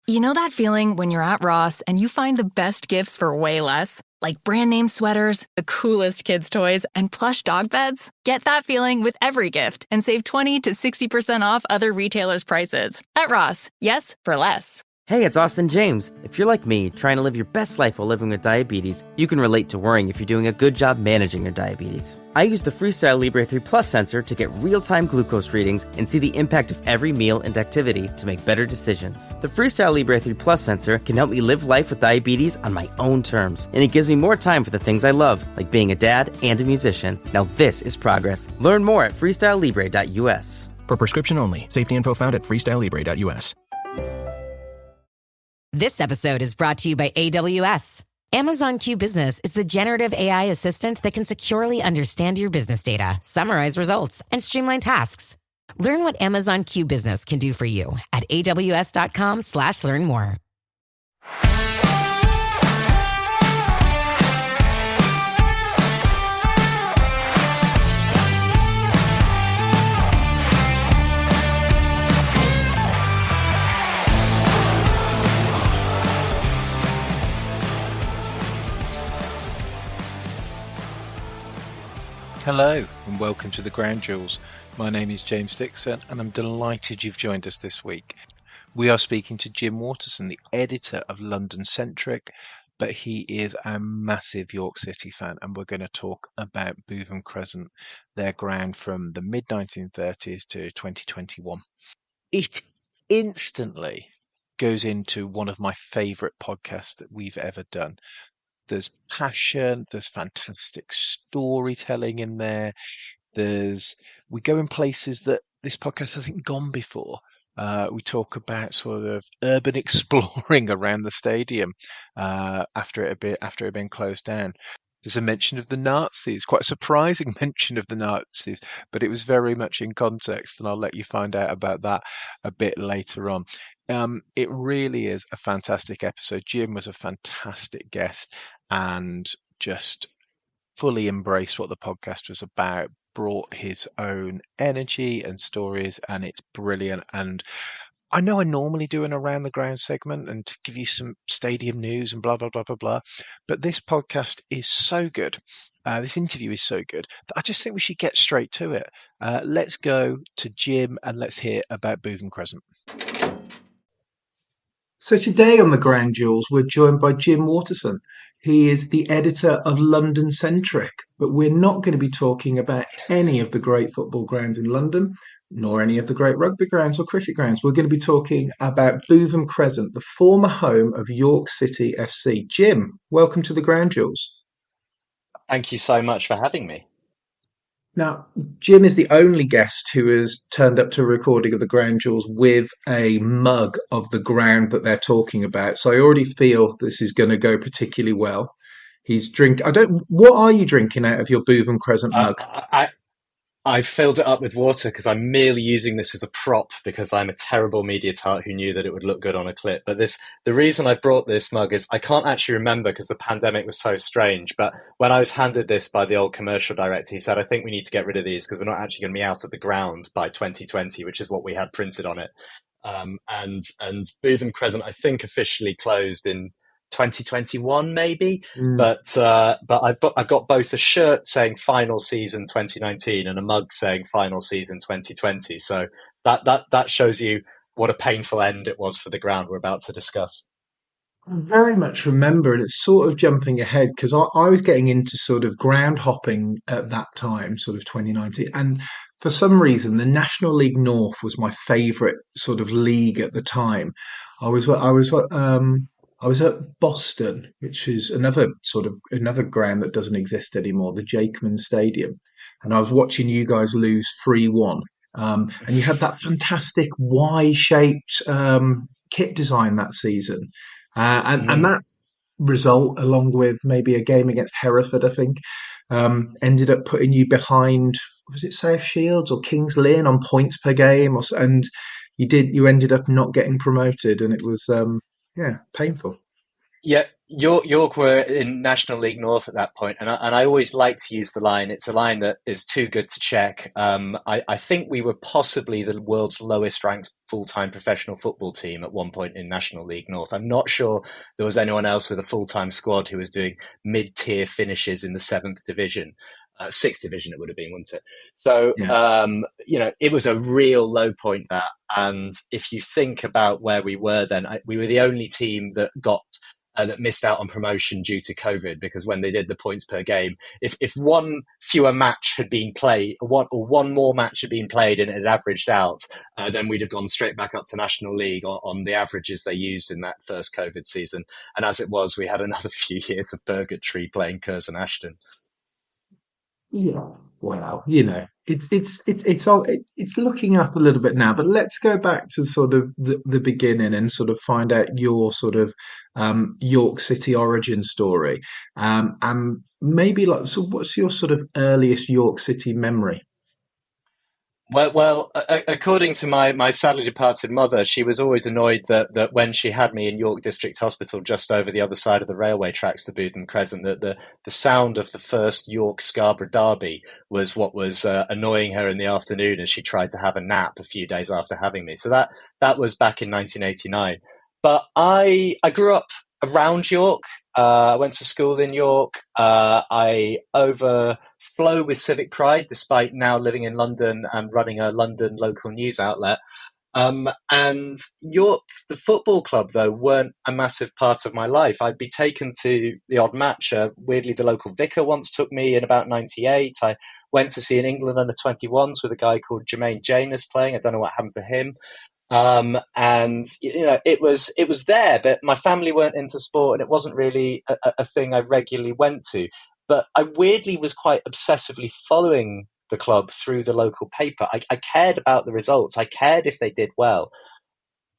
You know that feeling when you're at Ross and you find the best gifts for way less? Like brand name sweaters, the coolest kids' toys, and plush dog beds? Get that feeling with every gift and save 20 to 60% off other retailers' prices. At Ross, yes, for less. Hey, it's Austin James. If you're like me, trying to live your best life while living with diabetes, you can relate to worrying if you're doing a good job managing your diabetes. I use the Freestyle Libre 3 Plus sensor to get real-time glucose readings and see the impact of every meal and activity to make better decisions. The Freestyle Libre 3 Plus sensor can help me live life with diabetes on my own terms, and it gives me more time for the things I love, like being a dad and a musician. Now this is progress. Learn more at freestylelibre.us. For prescription only. Safety info found at freestylelibre.us. This episode is brought to you by AWS. Amazon Q Business is the generative AI assistant that can securely understand your business data, summarize results, and streamline tasks. Learn what Amazon Q Business can do for you at aws.com/learn more. Hello and welcome to the Ground Jewels. My name is James Dixon and I'm delighted you've joined us this week. We are speaking to Jim Waterson, the editor of London Centric, but he is a massive York City fan, and we're going to talk about Bootham Crescent, their ground from the mid-1930s to 2021. It instantly goes into one of my favourite podcasts that we've ever done. There's passion, there's fantastic storytelling in there. We go in places that this podcast hasn't gone before. We talk about sort of urban exploring around the stadium after it had been closed down. There's a mention of the Nazis, quite a surprising mention of the Nazis, but it was very much in context, and I'll let you find out about that a bit later on. It really is a fantastic episode. Jim was a fantastic guest and just fully embraced what the podcast was about, brought his own energy and stories, and it's brilliant. And I know I normally do an around the ground segment and to give you some stadium news and blah, blah, blah, blah, blah. But this podcast is so good. This interview is so good that I just think we should get straight to it. Let's go to Jim and let's hear about Bootham Crescent. So today on the Ground Jewels, we're joined by Jim Waterson. He is the editor of London Centric, but we're not going to be talking about any of the great football grounds in London, nor any of the great rugby grounds or cricket grounds. We're going to be talking about Bootham Crescent, the former home of York City FC. Jim, welcome to the Ground Jewels. Thank you so much for having me. Now, Jim is the only guest who has turned up to a recording of the Ground Jewels with a mug of the ground that they're talking about. So I already feel this is going to go particularly well. What are you drinking out of your Bootham Crescent mug? I filled it up with water because I'm merely using this as a prop because I'm a terrible media tart who knew that it would look good on a clip. But the reason I brought this mug is I can't actually remember because the pandemic was so strange. But when I was handed this by the old commercial director, he said, I think we need to get rid of these because we're not actually going to be out at the ground by 2020, which is what we had printed on it. And Bootham Crescent, I think, officially closed in 2021 maybe, but I've got both a shirt saying final season 2019 and a mug saying final season 2020, so that shows you what a painful end it was for the ground we're about to discuss. I very much remember, and it's sort of jumping ahead because I was getting into sort of ground hopping at that time, sort of 2019, and for some reason the National League North was my favourite sort of league at the time. I was at Boston, which is another ground that doesn't exist anymore, the Jakeman Stadium, and I was watching you guys lose 3-1. And you had that fantastic Y-shaped kit design that season, and that result, along with maybe a game against Hereford, I think, ended up putting you behind. Was it South Shields or Kings Lynn on points per game, and you ended up not getting promoted, and it was. Yeah, painful. Yeah, York were in National League North at that point, and I always like to use the line. It's a line that is too good to check. I think we were possibly the world's lowest ranked full-time professional football team at one point in National League North. I'm not sure there was anyone else with a full-time squad who was doing mid-tier finishes in the seventh division. Sixth division it would have been, wouldn't it? So, Yeah. it was a real low point, that. And if you think about where we were then, we were the only team that missed out on promotion due to COVID, because when they did the points per game, if one fewer match had been played, one more match had been played and it had averaged out, then we'd have gone straight back up to National League on the averages they used in that first COVID season. And as it was, we had another few years of purgatory playing Curzon Ashton. Yeah. Well, it's looking up a little bit now, but let's go back to sort of the beginning and sort of find out your sort of York City origin story. And maybe like, so what's your sort of earliest York City memory? Well, according to my sadly departed mother, she was always annoyed that when she had me in York District Hospital, just over the other side of the railway tracks to Bootham Crescent, that the sound of the first York Scarborough derby was what was annoying her in the afternoon as she tried to have a nap a few days after having me. So that was back in 1989. But I grew up around York. I went to school in York. I overflow with civic pride, despite now living in London and running a London local news outlet. And York, the football club, though, weren't a massive part of my life. I'd be taken to the odd match. Weirdly, the local vicar once took me in about 98. I went to see an England under-21s with a guy called Jermaine Janus playing. I don't know what happened to him. And it was there, but my family weren't into sport, and it wasn't really a thing I regularly went to. But I weirdly was quite obsessively following the club through the local paper. I cared about the results. I cared if they did well.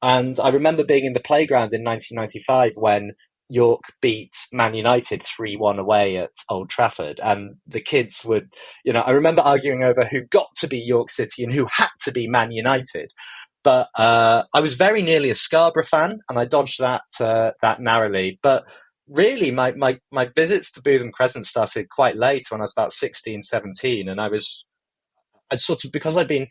And I remember being in the playground in 1995 when York beat Man United 3-1 away at Old Trafford. And the kids would, I remember arguing over who got to be York City and who had to be Man United. But I was very nearly a Scarborough fan, and I dodged that narrowly. But really, my visits to Bootham Crescent started quite late, when I was about 16, 17. And I'd sort of, because I'd been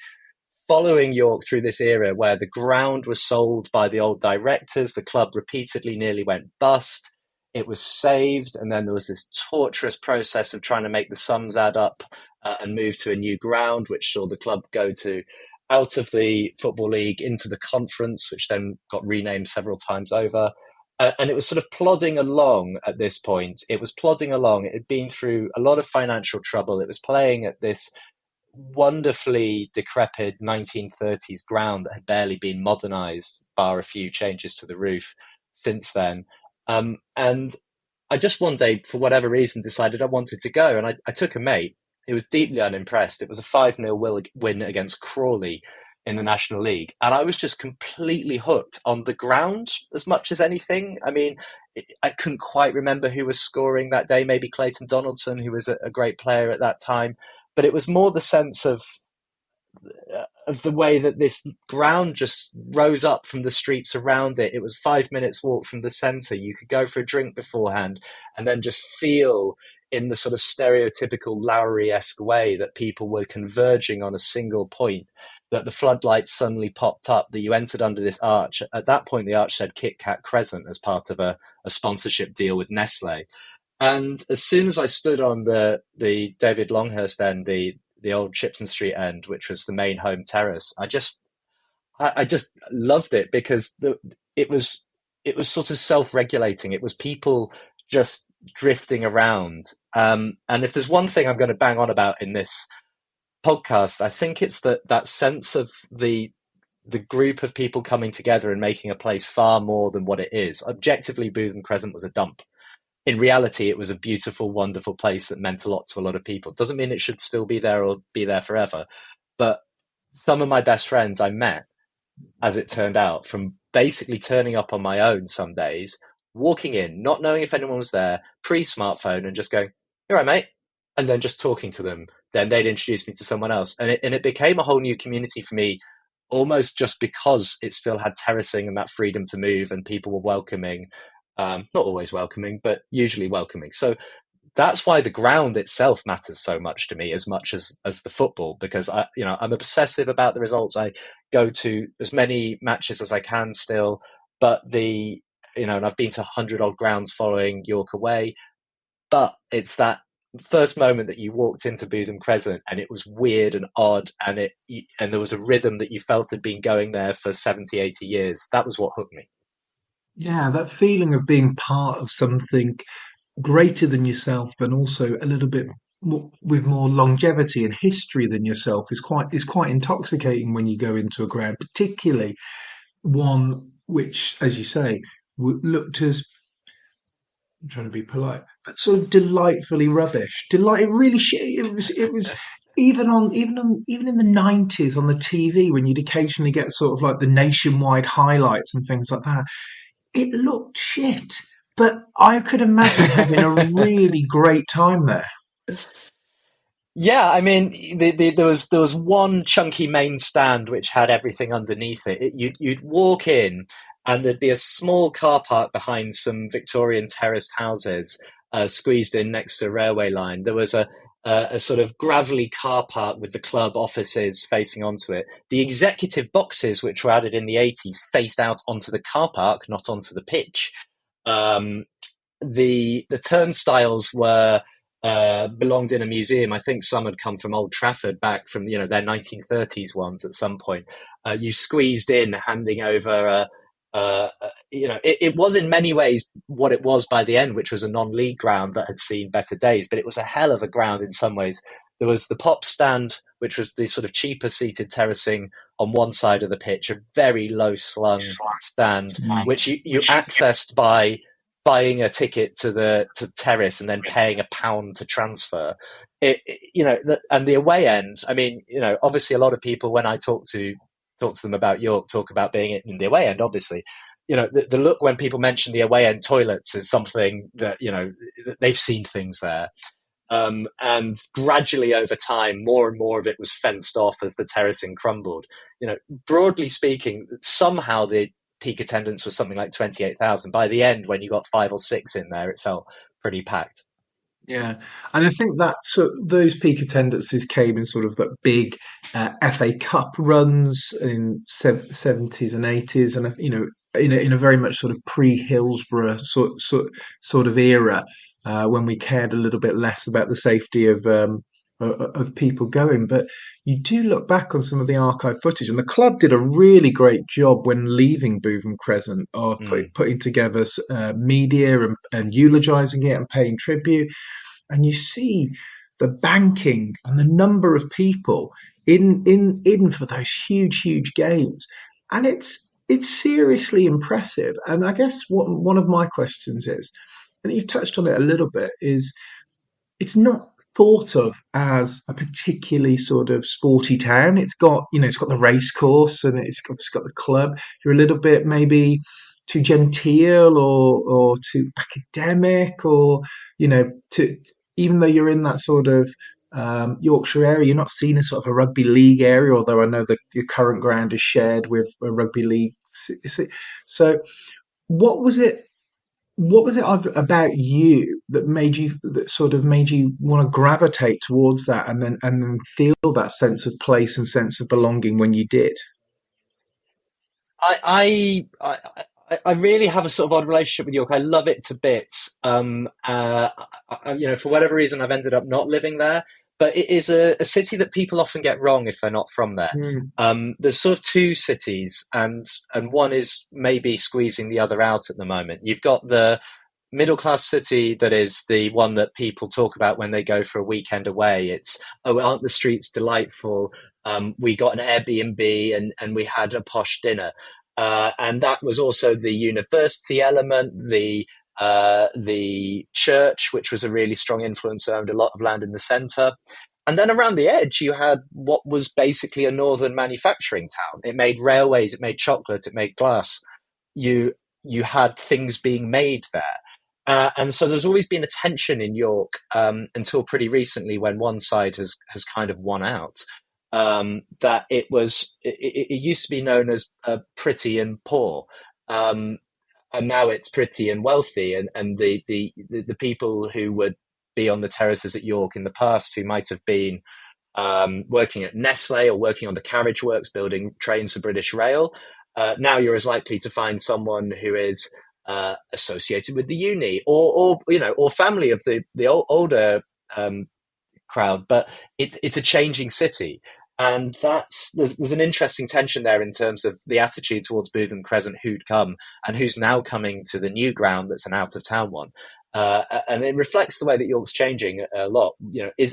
following York through this era where the ground was sold by the old directors, the club repeatedly nearly went bust. It was saved, and then there was this torturous process of trying to make the sums add up and move to a new ground, which saw the club go to out of the Football League into the conference, which then got renamed several times over. And it was sort of plodding along at this point. It was plodding along. It had been through a lot of financial trouble. It was playing at this wonderfully decrepit 1930s ground that had barely been modernized, bar a few changes to the roof since then. And I just one day, for whatever reason, decided I wanted to go. And I took a mate. He was deeply unimpressed. It was a 5-0 win against Crawley in the National League. And I was just completely hooked on the ground as much as anything. I mean, I couldn't quite remember who was scoring that day. Maybe Clayton Donaldson, who was a great player at that time. But it was more the sense of the way that this ground just rose up from the streets around it. It was 5 minutes walk from the centre. You could go for a drink beforehand and then just feel in the sort of stereotypical Lowry-esque way that people were converging on a single point, that the floodlights suddenly popped up, that you entered under this arch. At that point, the arch said Kit Kat Crescent as part of a sponsorship deal with Nestle. And as soon as I stood on the David Longhurst end, the old Shipton Street end, which was the main home terrace, I just loved it, because it was sort of self-regulating. It was people just drifting around. And if there's one thing I'm going to bang on about in this podcast, I think it's that sense of the group of people coming together and making a place far more than what it is. Objectively, Bootham Crescent was a dump. In reality, it was a beautiful, wonderful place that meant a lot to a lot of people. Doesn't mean it should still be there or be there forever. But some of my best friends I met, as it turned out, from basically turning up on my own some days, walking in, not knowing if anyone was there, pre-smartphone, and just going, "You're right, mate," and then just talking to them. Then they'd introduce me to someone else. And it became a whole new community for me, almost just because it still had terracing and that freedom to move, and people were welcoming. Not always welcoming, but usually welcoming. So that's why the ground itself matters so much to me, as much as the football, because I'm obsessive about the results. I go to as many matches as I can still, but and I've been to 100 odd grounds following York away, but it's that first moment that you walked into Bootham Crescent and it was weird and odd, and there was a rhythm that you felt had been going there for 70, 80 years. That was what hooked me. Yeah, that feeling of being part of something greater than yourself, but also a little bit more, with more longevity and history than yourself is quite intoxicating when you go into a ground, particularly one which, as you say, looked as, I'm trying to be polite, but sort of delightfully rubbish. It really it was even in the 90s on the TV when you'd occasionally get sort of like the nationwide highlights and things like that. It looked shit, but I could imagine having a really great time there. Yeah, I mean, there was one chunky main stand which had everything underneath it. You'd walk in, and there'd be a small car park behind some Victorian terraced houses, squeezed in next to a railway line. There was a sort of gravelly car park with the club offices facing onto it. The executive boxes, which were added in the 80s, faced out onto the car park, not onto the pitch. The turnstiles were belonged in a museum. I think some had come from Old Trafford back from their 1930s ones at some point. You squeezed in, handing over it was in many ways what it was by the end, which was a non-league ground that had seen better days, but it was a hell of a ground in some ways. There was the pop stand, which was the sort of cheaper seated terracing on one side of the pitch, a very low slung stand, which you accessed by buying a ticket to terrace and then paying £1 to transfer. And the away end. I mean, obviously a lot of people, when I talk to them about York, talk about being in the away end. Obviously, the look when people mention the away end toilets is something that they've seen things there. And gradually over time, more and more of it was fenced off as the terracing crumbled. Broadly speaking, somehow the peak attendance was something like 28,000. By the end, when you got 5 or 6 in there, it felt pretty packed. Yeah, and I think that those peak attendances came in sort of the big FA Cup runs in 70s and 80s, and in a very much sort of pre-Hillsborough sort of era, when we cared a little bit less about the safety of people going. But you do look back on some of the archive footage, and the club did a really great job when leaving Bootham Crescent of putting together media and eulogising it and paying tribute. And you see the banking and the number of people in for those huge games, and it's seriously impressive. And I guess one of my questions is, and you've touched on it a little bit, is it's not thought of as a particularly sort of sporty town. It's got the race course, and it's got the club. You're a little bit maybe too genteel or too academic, or to even though you're in that sort of Yorkshire area, you're not seen as sort of a rugby league area. Although I know that your current ground is shared with a rugby league. So, what was it? What was it about you that sort of made you want to gravitate towards that, and then feel that sense of place and sense of belonging when you did? I really have a sort of odd relationship with York. I love it to bits. For whatever reason, I've ended up not living there, but it is a city that people often get wrong if they're not from there. There's sort of two cities, and one is maybe squeezing the other out at the moment. You've got the middle class city that is the one that people talk about when they go for a weekend away. It's, oh, aren't the streets delightful? We got an Airbnb and we had a posh dinner. And that was also the university element, the church, which was a really strong influence, owned a lot of land in the centre. And then around the edge, you had what was basically a northern manufacturing town. It made railways, it made chocolate, it made glass. You had things being made there. And so there's always been a tension in York until pretty recently, when one side has kind of won out. That it used to be known as pretty and poor. and now it's pretty and wealthy, and the people who would be on the terraces at York in the past, who might have been working at Nestle or working on the carriage works, building trains for British Rail. Now you're as likely to find someone who is associated with the uni, or family of the older crowd. But it's a changing city, and there's an interesting tension there in terms of the attitude towards Bootham Crescent, who'd come and who's now coming to the new ground that's an out of town one. And it reflects the way that York's changing a lot.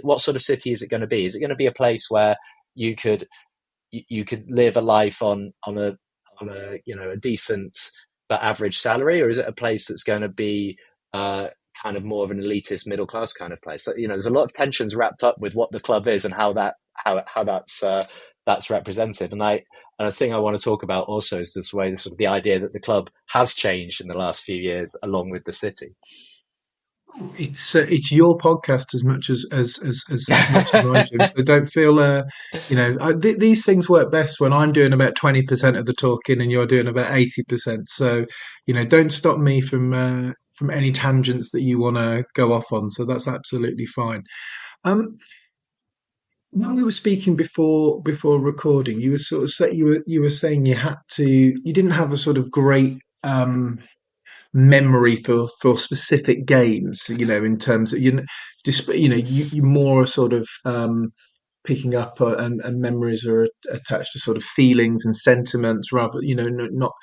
What sort of city is it going to be? Is it going to be a place where you could live a life on a decent but average salary, or is it a place that's going to be kind of more of an elitist middle class kind of place? So, there's a lot of tensions wrapped up with what the club is and how that's represented. And a thing I want to talk about also is this way, sort of the idea that the club has changed in the last few years along with the city. It's your podcast as much as much as I do. So don't feel these things work best when I'm doing about 20% of the talking and you're doing about 80%. So don't stop me from any tangents that you want to go off on. So that's absolutely fine. When we were speaking before recording, you were sort of you were saying you didn't have a sort of great memory for specific games, in terms of you more sort of picking up and memories are attached to sort of feelings and sentiments rather, not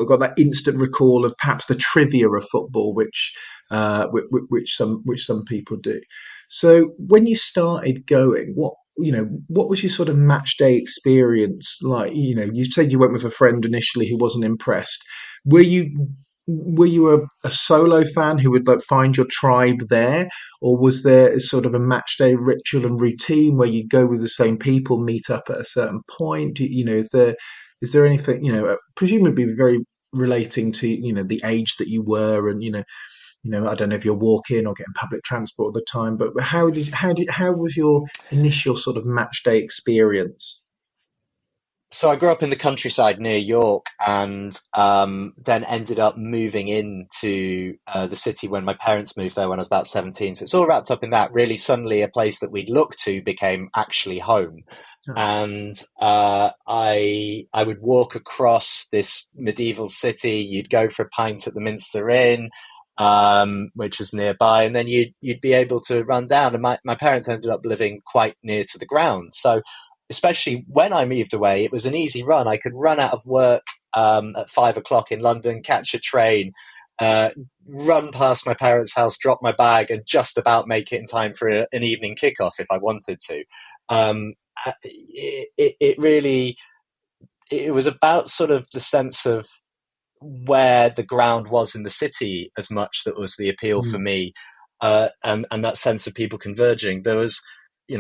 got that instant recall of perhaps the trivia of football, which some people do. So when you started going, what was your sort of match day experience like? You said you went with a friend initially who wasn't impressed. Were you a solo fan who would like find your tribe there, or was there a sort of a match day ritual and routine where you go with the same people, meet up at a certain point? Is there anything, presumably very relating to the age that you were, and I don't know if you're walking or getting public transport at the time, but how was your initial sort of match day experience? So I grew up in the countryside near York, and then ended up moving into the city when my parents moved there when I was about 17. So it's all wrapped up in that. Really, suddenly a place that we'd looked to became actually home. Oh. And I would walk across this medieval city. You'd go for a pint at the Minster Inn, which was nearby, and then you'd be able to run down. And my parents ended up living quite near to the ground. So especially when I moved away, it was an easy run. I could run out of work at 5 o'clock in London, catch a train, run past my parents' house, drop my bag, and just about make it in time for an evening kickoff if I wanted to. It was about sort of the sense of where the ground was in the city as much that was the appeal for me, and that sense of people converging. There was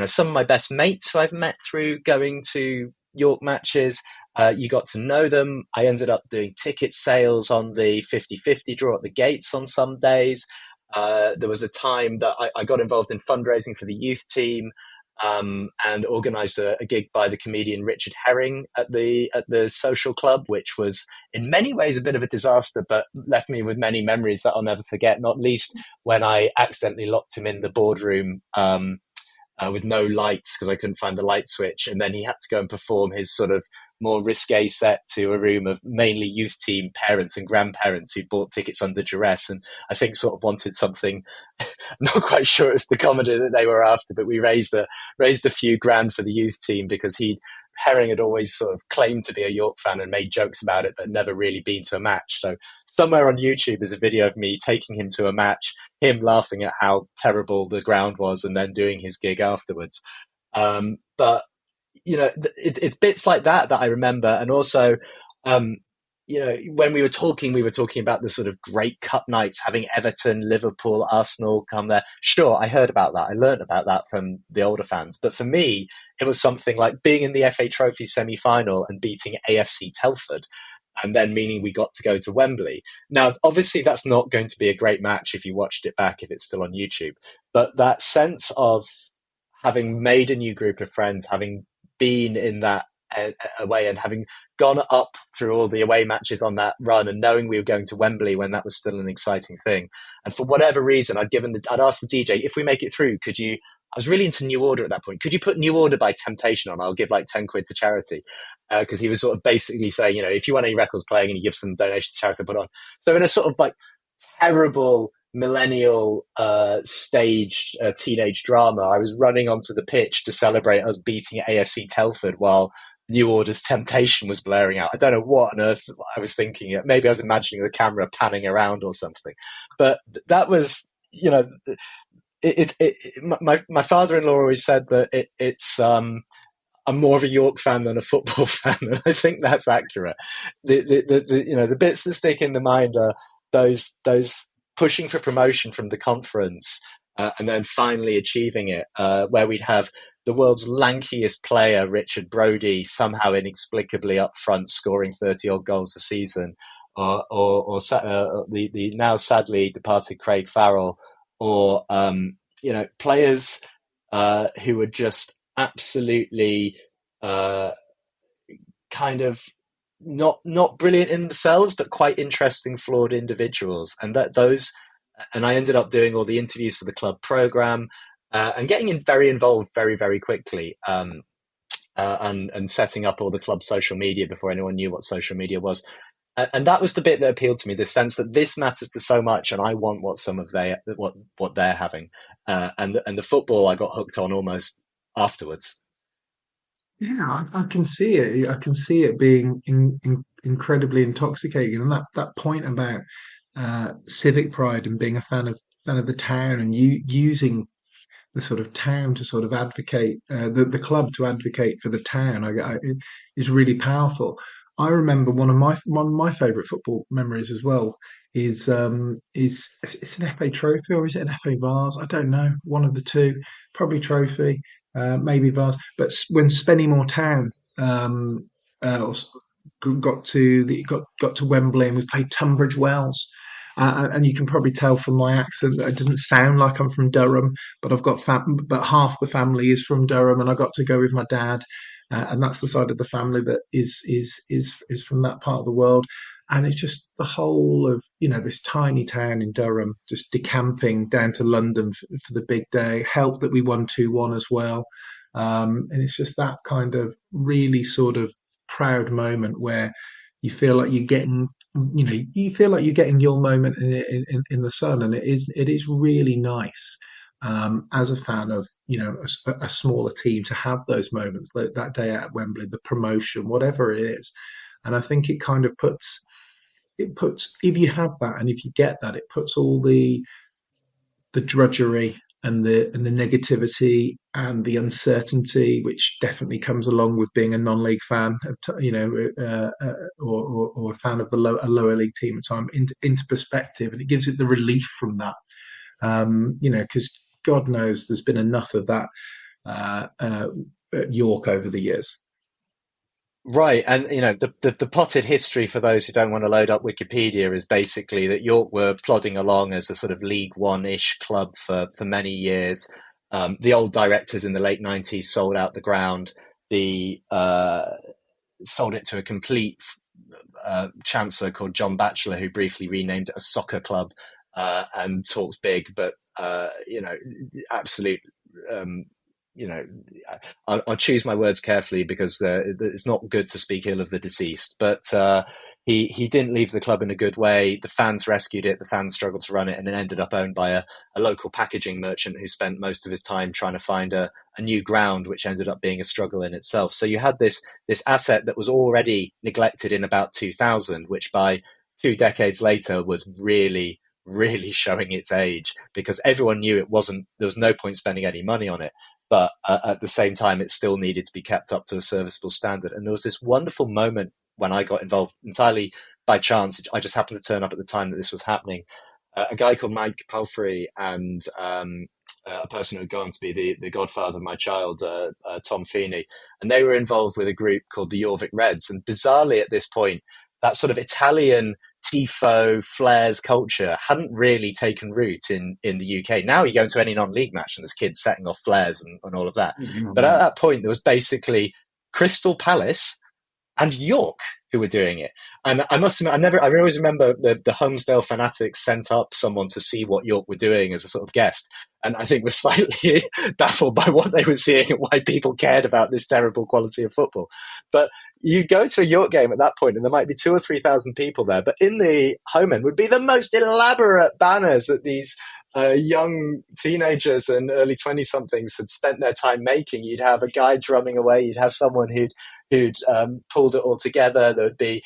some of my best mates who I've met through going to York matches. You got to know them. I ended up doing ticket sales on the 50-50 draw at the gates on some days. There was a time that I got involved in fundraising for the youth team, and organised a gig by the comedian Richard Herring at the social club, which was in many ways a bit of a disaster, but left me with many memories that I'll never forget, not least when I accidentally locked him in the boardroom with no lights because I couldn't find the light switch. And then he had to go and perform his sort of more risque set to a room of mainly youth team parents and grandparents who bought tickets under duress. And I think sort of wanted something, I'm not quite sure it's the comedy that they were after, but we raised a few grand for the youth team because Herring had always sort of claimed to be a York fan and made jokes about it, but never really been to a match. So somewhere on YouTube there's a video of me taking him to a match, him laughing at how terrible the ground was, and then doing his gig afterwards. But it's bits like that I remember. And also, when we were talking about the sort of great cup nights, having Everton, Liverpool, Arsenal come there. Sure, I heard about that. I learned about that from the older fans. But for me, it was something like being in the FA Trophy semi-final and beating AFC Telford, and then meaning we got to go to Wembley. Now, obviously, that's not going to be a great match if you watched it back, if it's still on YouTube. But that sense of having made a new group of friends, having been in that away, and having gone up through all the away matches on that run, and knowing we were going to Wembley when that was still an exciting thing. And for whatever reason, I'd asked the DJ, if we make it through, could you? I was really into New Order at that point. Could you put New Order by Temptation on? I'll give like 10 quid to charity. Because he was sort of basically saying, you know, if you want any records playing and you give some donation to charity, put on. So in a sort of like terrible millennial staged teenage drama, I was running onto the pitch to celebrate us beating AFC Telford while New Order's Temptation was blaring out. I don't know what on earth I was thinking. Maybe I was imagining the camera panning around or something. But that was, you know, my father-in-law always said that it's I'm more of a York fan than a football fan, and I think that's accurate. The bits that stick in the mind are those pushing for promotion from the conference, and then finally achieving it, where we'd have the world's lankiest player, Richard Brodie, somehow inexplicably up front, scoring 30-odd goals a season, or the now sadly departed Craig Farrell, or players who were just absolutely kind of not brilliant in themselves, but quite interesting, flawed individuals. And I ended up doing all the interviews for the club program, and getting very involved very, very quickly, and setting up all the club social media before anyone knew what social media was. And that was the bit that appealed to me, the sense that this matters to so much, and I want what they're having. And the football I got hooked on almost afterwards. Yeah, I can see it. I can see it being incredibly intoxicating. And that point about civic pride and being a fan of the town, and using the sort of town to sort of advocate, the club to advocate for the town, is really powerful. I remember one of my favourite football memories as well is it's an FA Trophy, or is it an FA Vase? I don't know, one of the two, probably Trophy, maybe Vase. But when Spennymoor Town got to Wembley, and we played Tunbridge Wells. And you can probably tell from my accent that it doesn't sound like I'm from Durham, but but half the family is from Durham, and I got to go with my dad, and that's the side of the family that is from that part of the world. And it's just the whole of this tiny town in Durham just decamping down to London for the big day. Helped that we won 2-1 as well, and it's just that kind of really sort of proud moment where you feel like you're getting your moment in the sun, and it is really nice, as a fan of a smaller team, to have those moments that day at Wembley, the promotion, whatever it is. And I think it kind of puts, if you have that and if you get that, it puts all the drudgery and the negativity and the uncertainty, which definitely comes along with being a non-league fan, or a fan of a lower league team at the time, into perspective, and it gives it the relief from that. Because God knows there's been enough of that at York over the years. Right, and the potted history, for those who don't want to load up Wikipedia, is basically that York were plodding along as a sort of League One-ish club for many years. The old directors in the late 90s sold out the ground. Sold it to a complete chancellor called John Batchelor, who briefly renamed it a soccer club, and talked big, but absolute. I'll choose my words carefully, because it's not good to speak ill of the deceased. But he didn't leave the club in a good way. The fans rescued it. The fans struggled to run it, and it ended up owned by a local packaging merchant who spent most of his time trying to find a new ground, which ended up being a struggle in itself. So you had this asset that was already neglected in about 2000, which by 2 decades later was really, really showing its age, because everyone knew there was no point spending any money on it. But at the same time, it still needed to be kept up to a serviceable standard. And there was this wonderful moment when I got involved entirely by chance. I just happened to turn up at the time that this was happening. A guy called Mike Palfrey and a person who would go on to be the godfather of my child, Tom Feeney. And they were involved with a group called the Jorvik Reds. And bizarrely at this point, that sort of Italian tifo flares culture hadn't really taken root in the UK. Now you go into any non-league match and there's kids setting off flares and all of that. Mm-hmm. But at that point, there was basically Crystal Palace, and York who were doing it. And I must admit, I always remember the Holmesdale fanatics sent up someone to see what York were doing as a sort of guest. And I think was slightly baffled by what they were seeing and why people cared about this terrible quality of football. But you go to a York game at that point, and there might be 2,000 or 3,000 people there. But in the home end would be the most elaborate banners that these young teenagers and early 20-somethings had spent their time making. You'd have a guy drumming away. You'd have someone who'd pulled it all together. There would be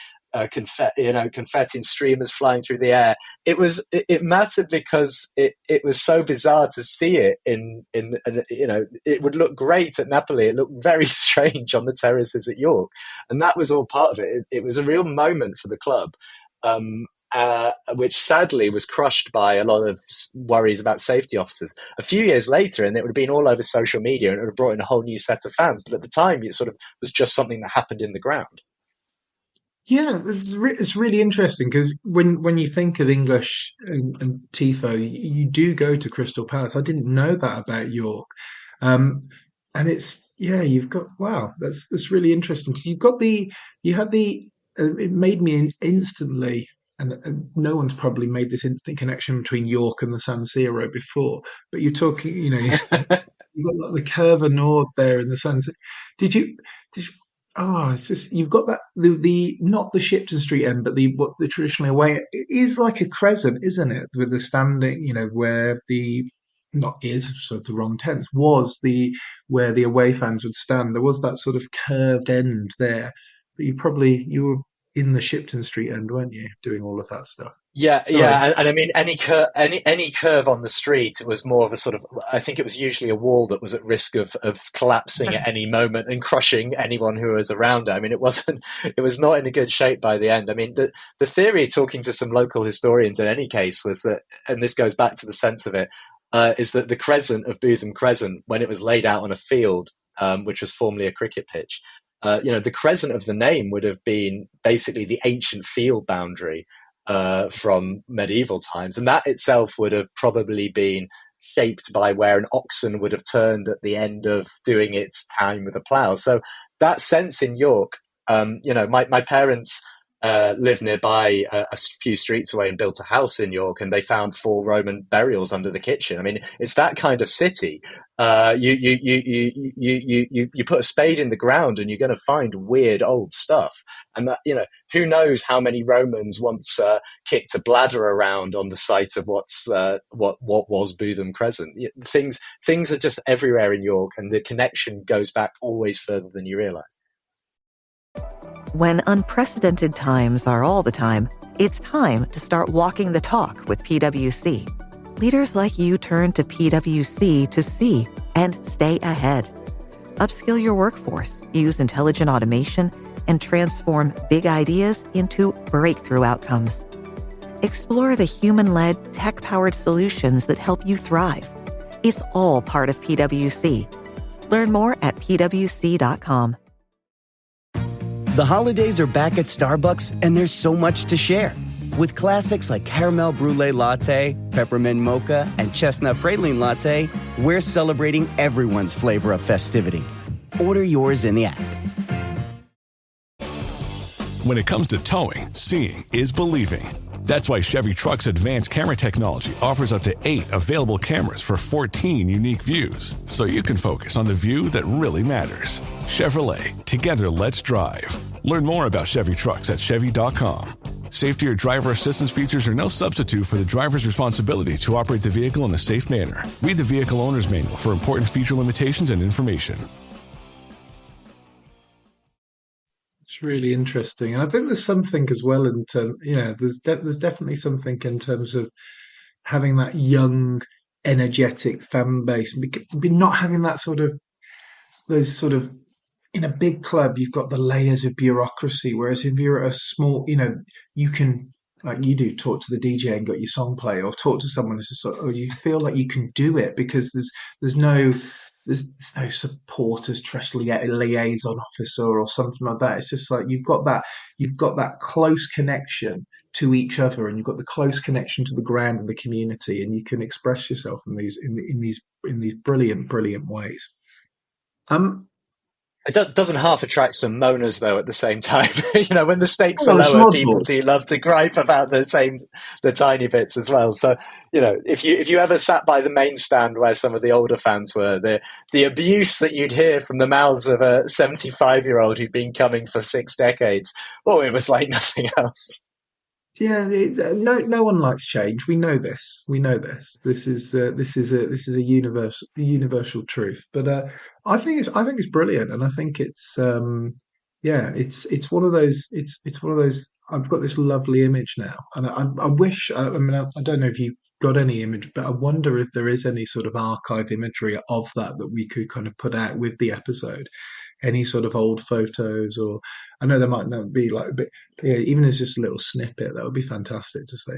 confetti and streamers flying through the air. It mattered because it was so bizarre to see it in it would look great at Napoli. It looked very strange on the terraces at York, and that was all part of it. It was a real moment for the club. Which sadly was crushed by a lot of worries about safety officers. A few years later, and it would have been all over social media, and it would have brought in a whole new set of fans. But at the time, it sort of was just something that happened in the ground. Yeah, it's really interesting because when you think of English and tifo, you do go to Crystal Palace. I didn't know that about York, and you've got that's really interesting because it made me instantly. And no one's probably made this instant connection between York and the San Siro before. But you're talking, you've got like the Curva Nord there in the San Siro. Did you? It's just you've got that the not the Shipton Street end, but what's the traditionally away. It is like a crescent, isn't it? With the standing, where the not is sort of the wrong tense was where the away fans would stand. There was that sort of curved end there, but you were in the Shipton Street end, weren't you, doing all of that stuff? Yeah, Sorry. yeah, and I mean any curve on the street, it was more of a sort of. I think it was usually a wall that was at risk of collapsing at any moment and crushing anyone who was around it. I mean, it was not in a good shape by the end. I mean, the theory, talking to some local historians in any case, was that, and this goes back to the sense of it, is that the crescent of Bootham Crescent, when it was laid out on a field, which was formerly a cricket pitch, the crescent of the name would have been basically the ancient field boundary from medieval times. And that itself would have probably been shaped by where an oxen would have turned at the end of doing its time with a plough. So that sense in York, my parents lived nearby a few streets away and built a house in York, and they found 4 Roman burials under the kitchen. I mean, it's that kind of city. You put a spade in the ground and you're going to find weird old stuff. And that, who knows how many Romans once kicked a bladder around on the site of what was Bootham Crescent. Things are just everywhere in York, and the connection goes back always further than you realise. When unprecedented times are all the time, it's time to start walking the talk with PwC. Leaders like you turn to PwC to see and stay ahead. Upskill your workforce, use intelligent automation, and transform big ideas into breakthrough outcomes. Explore the human-led, tech-powered solutions that help you thrive. It's all part of PwC. Learn more at pwc.com. The holidays are back at Starbucks, and there's so much to share. With classics like Caramel Brulee Latte, Peppermint Mocha, and Chestnut Praline Latte, we're celebrating everyone's flavor of festivity. Order yours in the app. When it comes to towing, seeing is believing. That's why Chevy Truck's advanced camera technology offers up to 8 available cameras for 14 unique views, so you can focus on the view that really matters. Chevrolet, together let's drive. Learn more about Chevy Trucks at Chevy.com. Safety or driver assistance features are no substitute for the driver's responsibility to operate the vehicle in a safe manner. Read the vehicle owner's manual for important feature limitations and information. It's really interesting. And I think there's something as well in terms, there's definitely something in terms of having that young, energetic fan base, not having that those in a big club, you've got the layers of bureaucracy. Whereas if you're at a small, you can, like you do, talk to the DJ and got your song play, or talk to someone who's just you feel like you can do it because there's no supporters trust liaison officer or something like that. It's just like you've got that close connection to each other, and you've got the close connection to the ground and the community, and you can express yourself in these brilliant ways. It doesn't half attract some moaners though at the same time. When the stakes are Well, it's lower, people model. do love to gripe about the tiny bits as well. So, if you ever sat by the main stand where some of the older fans were, the abuse that you'd hear from the mouths of a 75-year-old who'd been coming for 6 decades, it was like nothing else. Yeah, no one likes change. We know this. We know this. This is a universal truth. But I think it's brilliant, and I think it's one of those. It's one of those. I've got this lovely image now, and I wish. I mean, I don't know if you got any image, but I wonder if there is any sort of archive imagery of that we could kind of put out with the episode. Any sort of old photos, or I know there might not be like, but yeah, even as just a little snippet, that would be fantastic to see.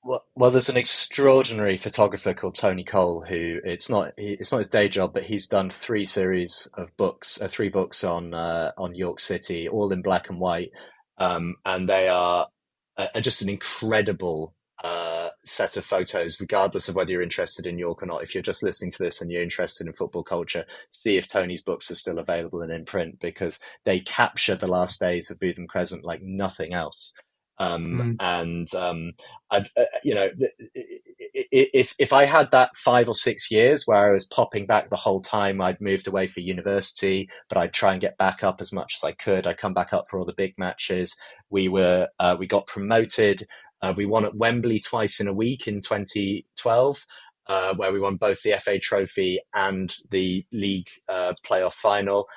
Well, there's an extraordinary photographer called Tony Cole who it's not his day job, but he's done 3 books on York City, all in black and white, and they are just an incredible set of photos, regardless of whether you're interested in York or not. If you're just listening to this and you're interested in football culture, see if Tony's books are still available and in print, because they capture the last days of Bootham Crescent like nothing else. And if I had that 5 or 6 years where I was popping back the whole time, I'd moved away for university, but I'd try and get back up as much as I could. I'd come back up for all the big matches. We got promoted. We won at Wembley twice in a week in 2012, where we won both the FA Trophy and the league playoff final.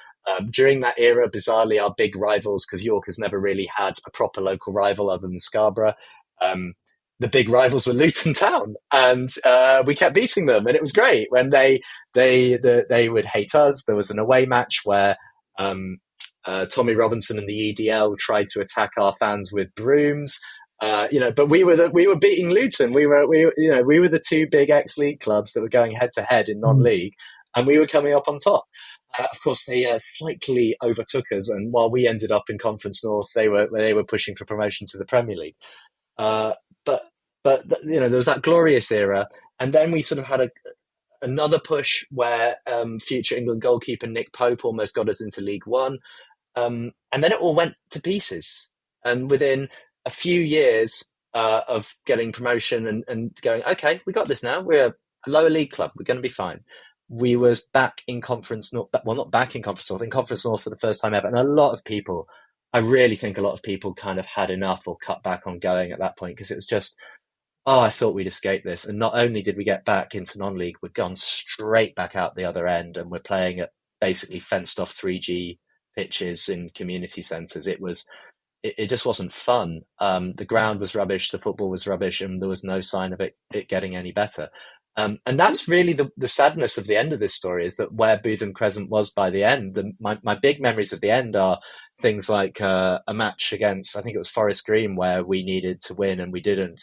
During that era, bizarrely, our big rivals, because York has never really had a proper local rival other than Scarborough, the big rivals were Luton Town, and we kept beating them, and it was great. When they would hate us. There was an away match where Tommy Robinson and the EDL tried to attack our fans with brooms. But we were beating Luton. We were the 2 big ex-league clubs that were going head to head in non-league, and we were coming up on top. Of course, they slightly overtook us, and while we ended up in Conference North, they were pushing for promotion to the Premier League. But there was that glorious era, and then we sort of had another push where future England goalkeeper Nick Pope almost got us into League One, and then it all went to pieces. And within a few years of getting promotion and going, okay, we got this now. We're a lower league club. We're going to be fine. We was back in Conference North. Well, not back in Conference North, in Conference North for the first time ever. And I really think a lot of people kind of had enough or cut back on going at that point, because it was just, I thought we'd escape this. And not only did we get back into non-league, we'd gone straight back out the other end, and we're playing at basically fenced off 3G pitches in community centres. It just wasn't fun. The ground was rubbish, the football was rubbish, and there was no sign of it getting any better. And that's really the sadness of the end of this story, is that where Bootham Crescent was by the end. My big memories of the end are things like a match against, I think it was Forest Green, where we needed to win and we didn't.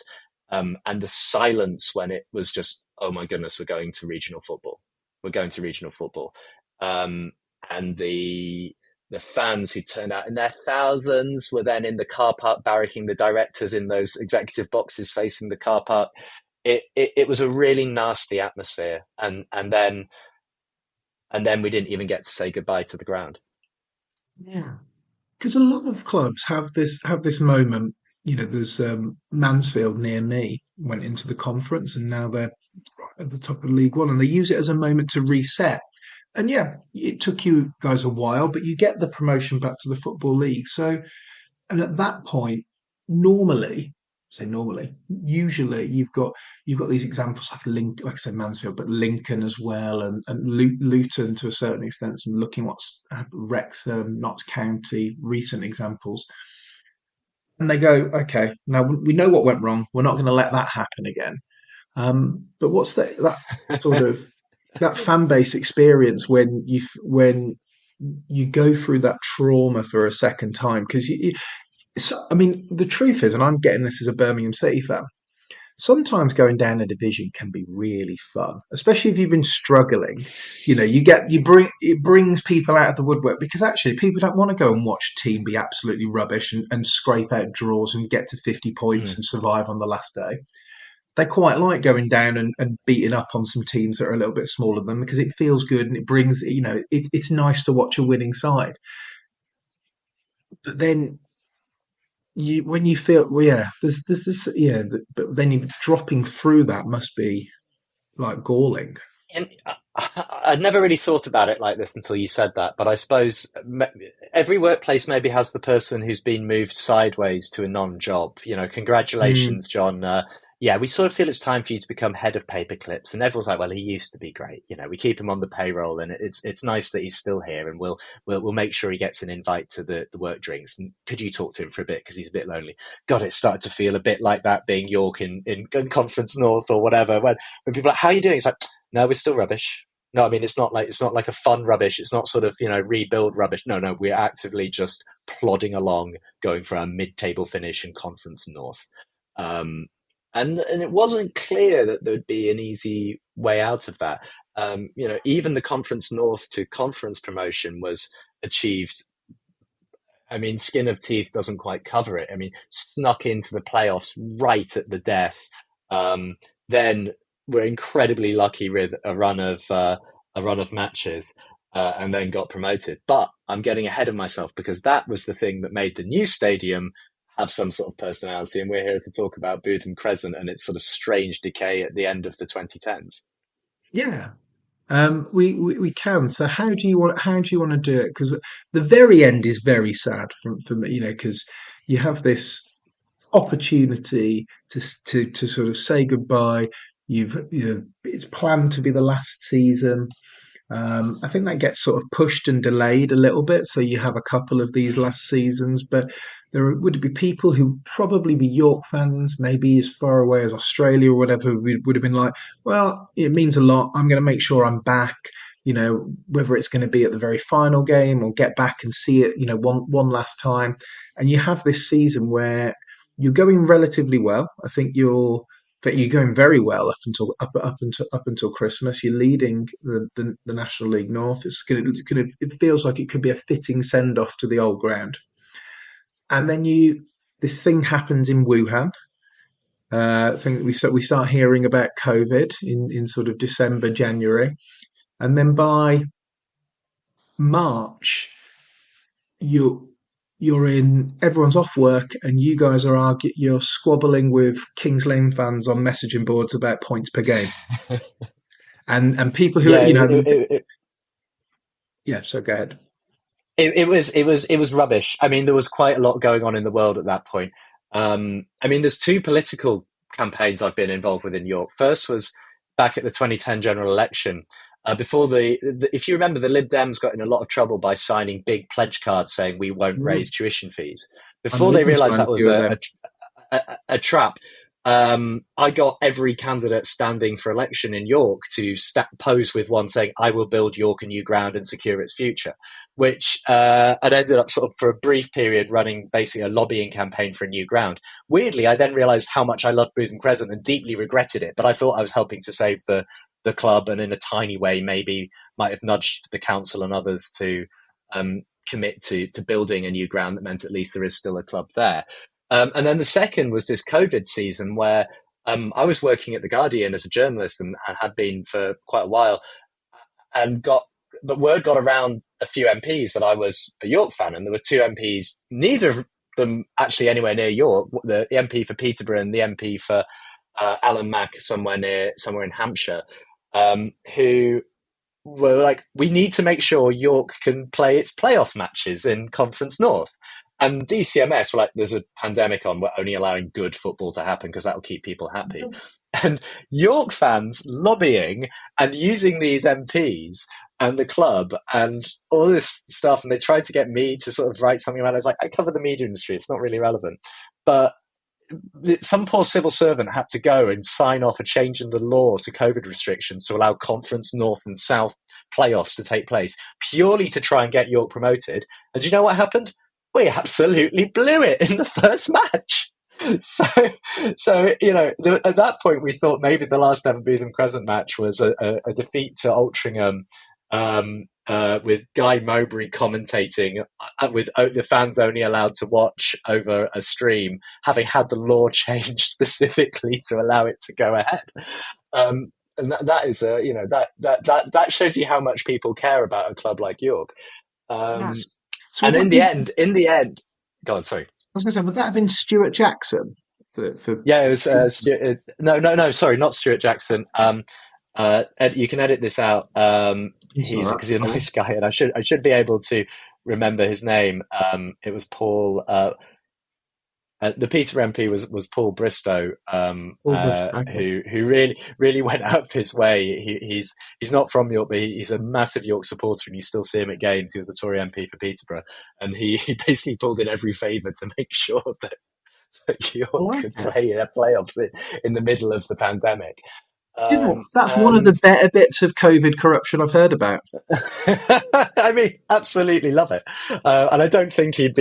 And the silence when it was just, oh my goodness, we're going to regional football. And the fans who turned out in their thousands were then in the car park barracking the directors in those executive boxes facing the car park. It was a really nasty atmosphere, and then we didn't even get to say goodbye to the ground. Yeah, because a lot of clubs have this moment. There's Mansfield near me went into the conference, and now they're right at the top of League One, and they use it as a moment to reset. And yeah, it took you guys a while, but you get the promotion back to the Football League. So, and at that point, usually you've got these examples like I said, Mansfield, but Lincoln as well, and Luton to a certain extent. And looking what's Wrexham, Notts County, recent examples, and they go, okay, now we know what went wrong. We're not going to let that happen again. But what's that sort of that fan base experience when you go through that trauma for a second time? Because I mean, the truth is, and I'm getting this as a Birmingham City fan, sometimes going down a division can be really fun, especially if you've been struggling. It brings people out of the woodwork, because actually people don't want to go and watch a team be absolutely rubbish and scrape out draws and get to 50 points and survive on the last day. they quite like going down and beating up on some teams that are a little bit smaller than them because it feels good and it brings, it's nice to watch a winning side. But then when you feel, well, yeah, there's this, yeah, but then you dropping through that must be like galling. And I'd never really thought about it like this until you said that, but I suppose every workplace maybe has the person who's been moved sideways to a non-job. Congratulations, John. Yeah, we sort of feel it's time for you to become head of paperclips, and everyone's like, "Well, he used to be great. We keep him on the payroll, and it's nice that he's still here, and we'll make sure he gets an invite to the work drinks. And could you talk to him for a bit because he's a bit lonely?" God, it started to feel a bit like that being York in Conference North or whatever. When people are like, "How are you doing?" It's like, "No, we're still rubbish." No, I mean it's not like a fun rubbish. It's not sort of rebuild rubbish. No, we're actively just plodding along, going for our mid-table finish in Conference North. And it wasn't clear that there would be an easy way out of that. Even the Conference North to conference promotion was achieved. I mean, skin of teeth doesn't quite cover it. I mean, snuck into the playoffs right at the death. Then we're incredibly lucky with a run of matches, and then got promoted. But I'm getting ahead of myself because that was the thing that made the new stadium have some sort of personality, and we're here to talk about Bootham Crescent and its sort of strange decay at the end of the 2010s. Yeah, we can. So how do you want to do it? Because the very end is very sad for me, because you have this opportunity to sort of say goodbye. It's planned to be the last season. I think that gets sort of pushed and delayed a little bit, so you have a couple of these last seasons. But there would be people who probably be York fans, maybe as far away as Australia or whatever, would have been like, "Well, it means a lot. I'm going to make sure I'm back." Whether it's going to be at the very final game or get back and see it, one last time. And you have this season where you're going relatively well. I think you're going very well up until Christmas. You're leading the National League North. It feels like it could be a fitting send off to the old ground. And then this thing happens in Wuhan. I think we start hearing about COVID in sort of December, January, and then by March, everyone's off work and you guys you're squabbling with Kings Lane fans on messaging boards about points per game. and people who so go ahead. It was rubbish. I mean, there was quite a lot going on in the world at that point. I mean, there's two political campaigns I've been involved with in York. First was back at the 2010 general election. Before if you remember, the Lib Dems got in a lot of trouble by signing big pledge cards saying we won't raise tuition fees. Before they realised that was a trap, I got every candidate standing for election in York to pose with one saying, "I will build York a new ground and secure its future," which I'd ended up sort of for a brief period running basically a lobbying campaign for a new ground. Weirdly, I then realised how much I loved Bootham Crescent and deeply regretted it, but I thought I was helping to save the club, and in a tiny way maybe might have nudged the council and others to commit to building a new ground that meant at least there is still a club there. And then the second was this COVID season where I was working at The Guardian as a journalist and had been for quite a while, and the word got around a few MPs that I was a York fan, and there were two MPs, neither of them actually anywhere near York, the MP for Peterborough and the MP for Alan Mack somewhere in Hampshire, who were like, "We need to make sure York can play its playoff matches in Conference North." And DCMS were like, "There's a pandemic on, we're only allowing good football to happen because that'll keep people happy." And York fans lobbying and using these MPs and the club and all this stuff, and they tried to get me to sort of write something about it. I was like, I cover the media industry, it's not really relevant. But some poor civil servant had to go and sign off a change in the law to COVID restrictions to allow Conference North and South playoffs to take place, purely to try and get York promoted. And do you know what happened? We absolutely blew it in the first match. So at that point we thought maybe the last ever Bootham Crescent match was a defeat to Altrincham with Guy Mowbray commentating, with the fans only allowed to watch over a stream, having had the law changed specifically to allow it to go ahead. And that is that shows you how much people care about a club like York. Yes. So And in the end, go on. Sorry. I was going to say, would that have been Stuart Jackson? Yeah, it was. No. Sorry, not Stuart Jackson. Ed, you can edit this out. He's a nice guy, and I should be able to remember his name. It was Paul. The Peter MP was Paul Bristow, who really went up his way. He's not from York, but he's a massive York supporter, and you still see him at games. He was a Tory MP for Peterborough, and he basically pulled in every favour to make sure that York could play in playoffs in the middle of the pandemic. That's one of the better bits of COVID corruption I've heard about. I mean, absolutely love it. And I think he'd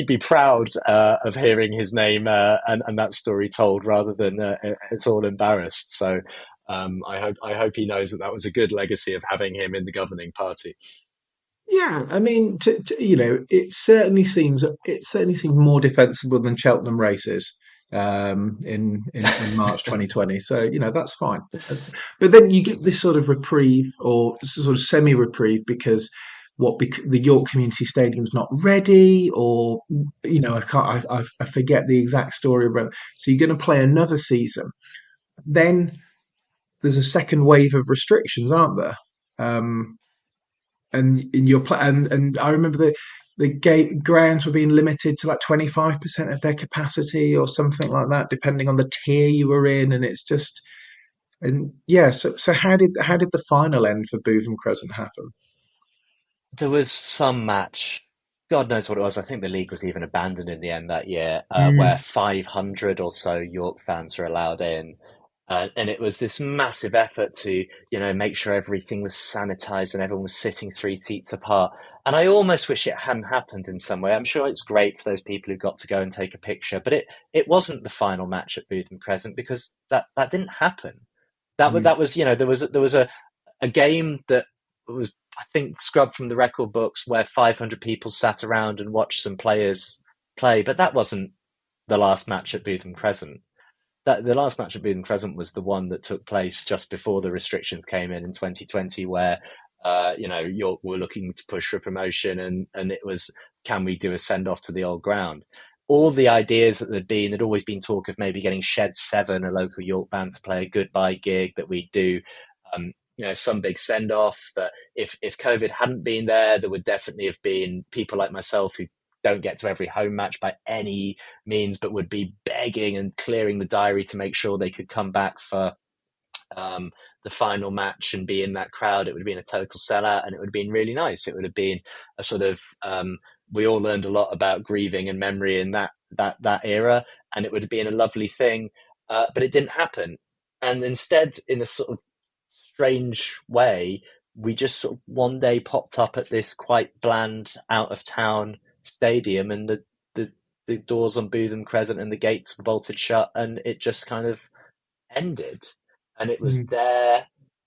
be proud of hearing his name and that story told, rather than it's all embarrassed. So I hope he knows that was a good legacy of having him in the governing party. Yeah, I mean, it certainly seems more defensible than Cheltenham races in March 2020. So that's fine. But then you get this sort of reprieve, or sort of semi-reprieve, because the York Community Stadium's not ready, or I forget the exact story about. So you're going to play another season. Then there's a second wave of restrictions, aren't there? And in your and I remember the grounds were being limited to like 25% of their capacity or something like that, depending on the tier you were in. And it's just, So how did the final end for Bootham Crescent happen? There was some match, God knows what it was. I think the league was even abandoned in the end that year, where 500 or so York fans were allowed in. And it was this massive effort to, make sure everything was sanitized and everyone was sitting 3 seats apart. And I almost wish it hadn't happened in some way. I'm sure it's great for those people who got to go and take a picture, but it wasn't the final match at Bootham Crescent, because that didn't happen. That was there was a game that was, I think, scrubbed from the record books, where 500 people sat around and watched some players play, but that wasn't the last match at Bootham Crescent. The last match at Bootham Crescent was the one that took place just before the restrictions came in 2020, where York were looking to push for promotion, and it was, can we do a send off to the old ground? All the ideas that there'd always been talk of maybe getting Shed 7, a local York band, to play a goodbye gig, that we'd do some big send off. That if COVID hadn't been there would definitely have been people like myself who don't get to every home match by any means, but would be begging and clearing the diary to make sure they could come back for the final match and be in that crowd. It would have been a total sellout, and it would have been really nice. It would have been a sort of we all learned a lot about grieving and memory in that era, and it would have been a lovely thing, but it didn't happen. And instead, in a sort of strange way, we just sort of one day popped up at this quite bland, out of town stadium, and the doors on Bootham Crescent and the gates were bolted shut, and it just kind of ended. And it was there.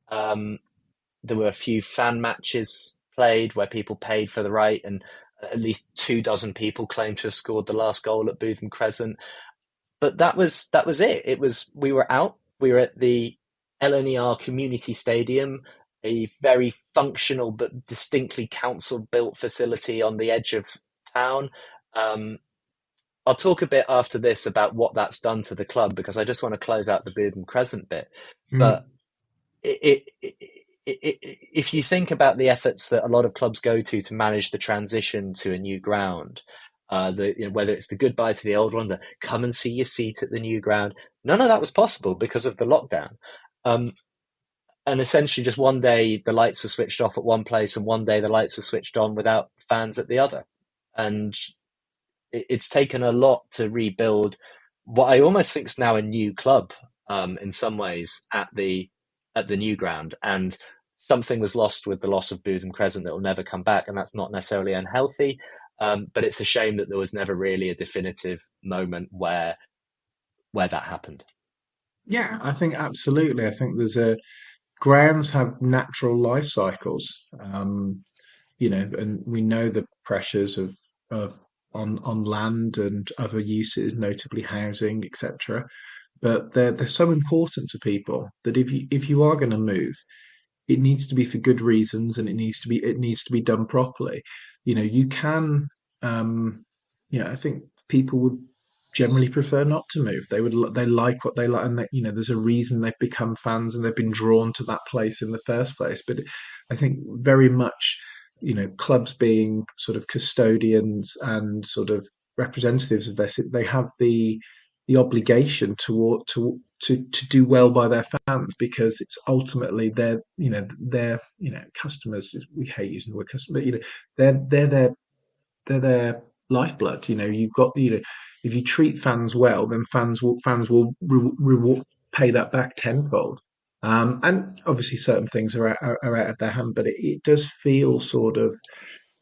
There were a few fan matches played where people paid for the right, and at least 24 people claimed to have scored the last goal at Bootham Crescent. But that was it. We were out. We were at the LNER Community Stadium, a very functional but distinctly council-built facility on the edge of town. I'll talk a bit after this about what that's done to the club, because I just want to close out the Bootham Crescent bit. But if you think about the efforts that a lot of clubs go to manage the transition to a new ground, whether it's the goodbye to the old one, the come and see your seat at the new ground, none of that was possible because of the lockdown. And essentially just one day the lights were switched off at one place, and one day the lights were switched on without fans at the other. And it's taken a lot to rebuild what I almost think is now a new club, in some ways, at the new ground. And something was lost with the loss of Bootham Crescent that will never come back, and that's not necessarily unhealthy. But it's a shame that there was never really a definitive moment where that happened. Yeah, I think absolutely. I think there's grounds have natural life cycles, and we know the pressures of on land and other uses, notably housing, etc. But they're so important to people that if you are going to move, it needs to be for good reasons, and it needs to be done properly. You can, um, I think people would generally prefer not to move. They like what they like, and there's a reason they've become fans and they've been drawn to that place in the first place. But I think very much, clubs being sort of custodians and sort of representatives of their city, they have the obligation to do well by their fans, because it's ultimately their customers. We hate using the word customer, but they're their lifeblood. You've got, if you treat fans well, then fans will reward, pay that back tenfold. And obviously certain things are out of their hand, but it does feel sort of,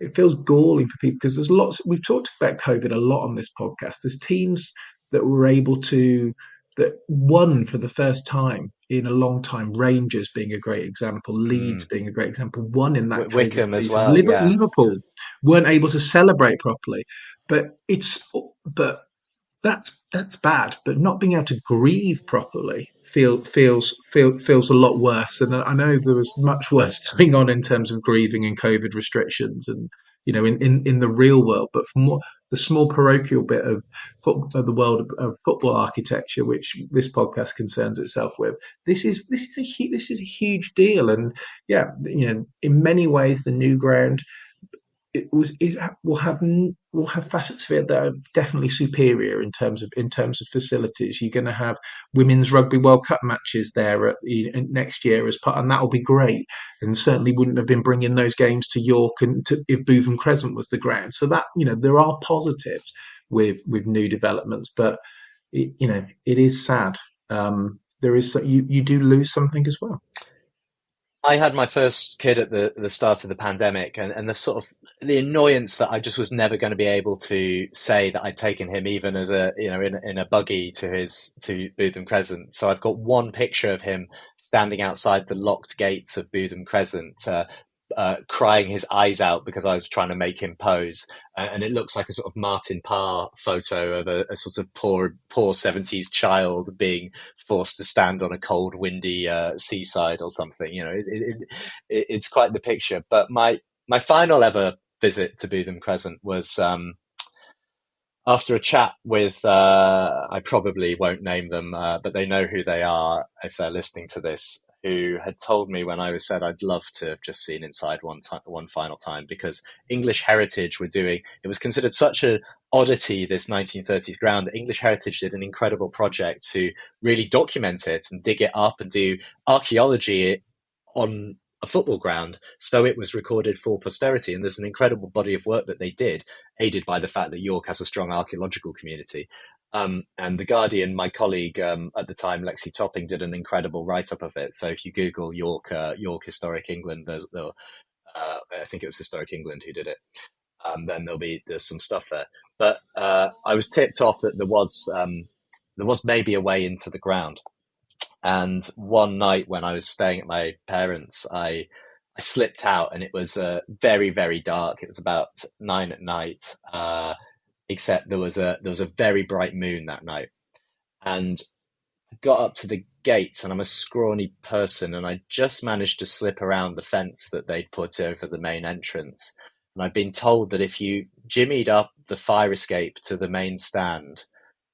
it feels galling for people, because there's lots. We've talked about COVID a lot on this podcast. There's teams that were able to that won for the first time in a long time. Rangers being a great example, Leeds being a great example, won in that COVID Wickham as season. well, yeah. Liverpool weren't able to celebrate properly, but that's bad. But not being able to grieve properly feels a lot worse. And I know there was much worse going on in terms of grieving and COVID restrictions, and in the real world. But for more the small parochial bit of the world of football architecture, which this podcast concerns itself with, this is a huge deal. And yeah, in many ways, the new ground, it was is will have facets of it that are definitely superior in terms of facilities. You're going to have Women's Rugby World Cup matches there next year as part, and that'll be great. And certainly wouldn't have been bringing those games to York and if Bootham Crescent was the ground. So that, there are positives with new developments, but it is sad. There is, you do lose something as well. I had my first kid at the start of the pandemic, and the sort of the annoyance that I just was never going to be able to say that I'd taken him even as in a buggy to Bootham Crescent. So I've got one picture of him standing outside the locked gates of Bootham Crescent, crying his eyes out because I was trying to make him pose, and it looks like a sort of Martin Parr photo of a sort of poor 70s child being forced to stand on a cold, windy seaside or something. It's quite the picture. But my final ever visit to Bootham Crescent was after a chat with, I probably won't name them, but they know who they are if they're listening to this, who had told me when I was said I'd love to have just seen inside one final time, because English Heritage were doing, it was considered such an oddity, this 1930s ground, that English Heritage did an incredible project to really document it and dig it up and do archaeology on a football ground, so it was recorded for posterity. And there's an incredible body of work that they did, aided by the fact that York has a strong archaeological community. And The Guardian, my colleague at the time, Lexi Topping, did an incredible write-up of it. So if you Google York Historic England, I think it was Historic England who did it, then there's some stuff there. But I was tipped off that there was maybe a way into the ground. And one night when I was staying at my parents', I slipped out, and it was very, very dark. It was about 9 p.m, except there was a very bright moon that night. And I got up to the gates, and I'm a scrawny person, and I just managed to slip around the fence that they'd put over the main entrance. And I'd been told that if you jimmied up the fire escape to the main stand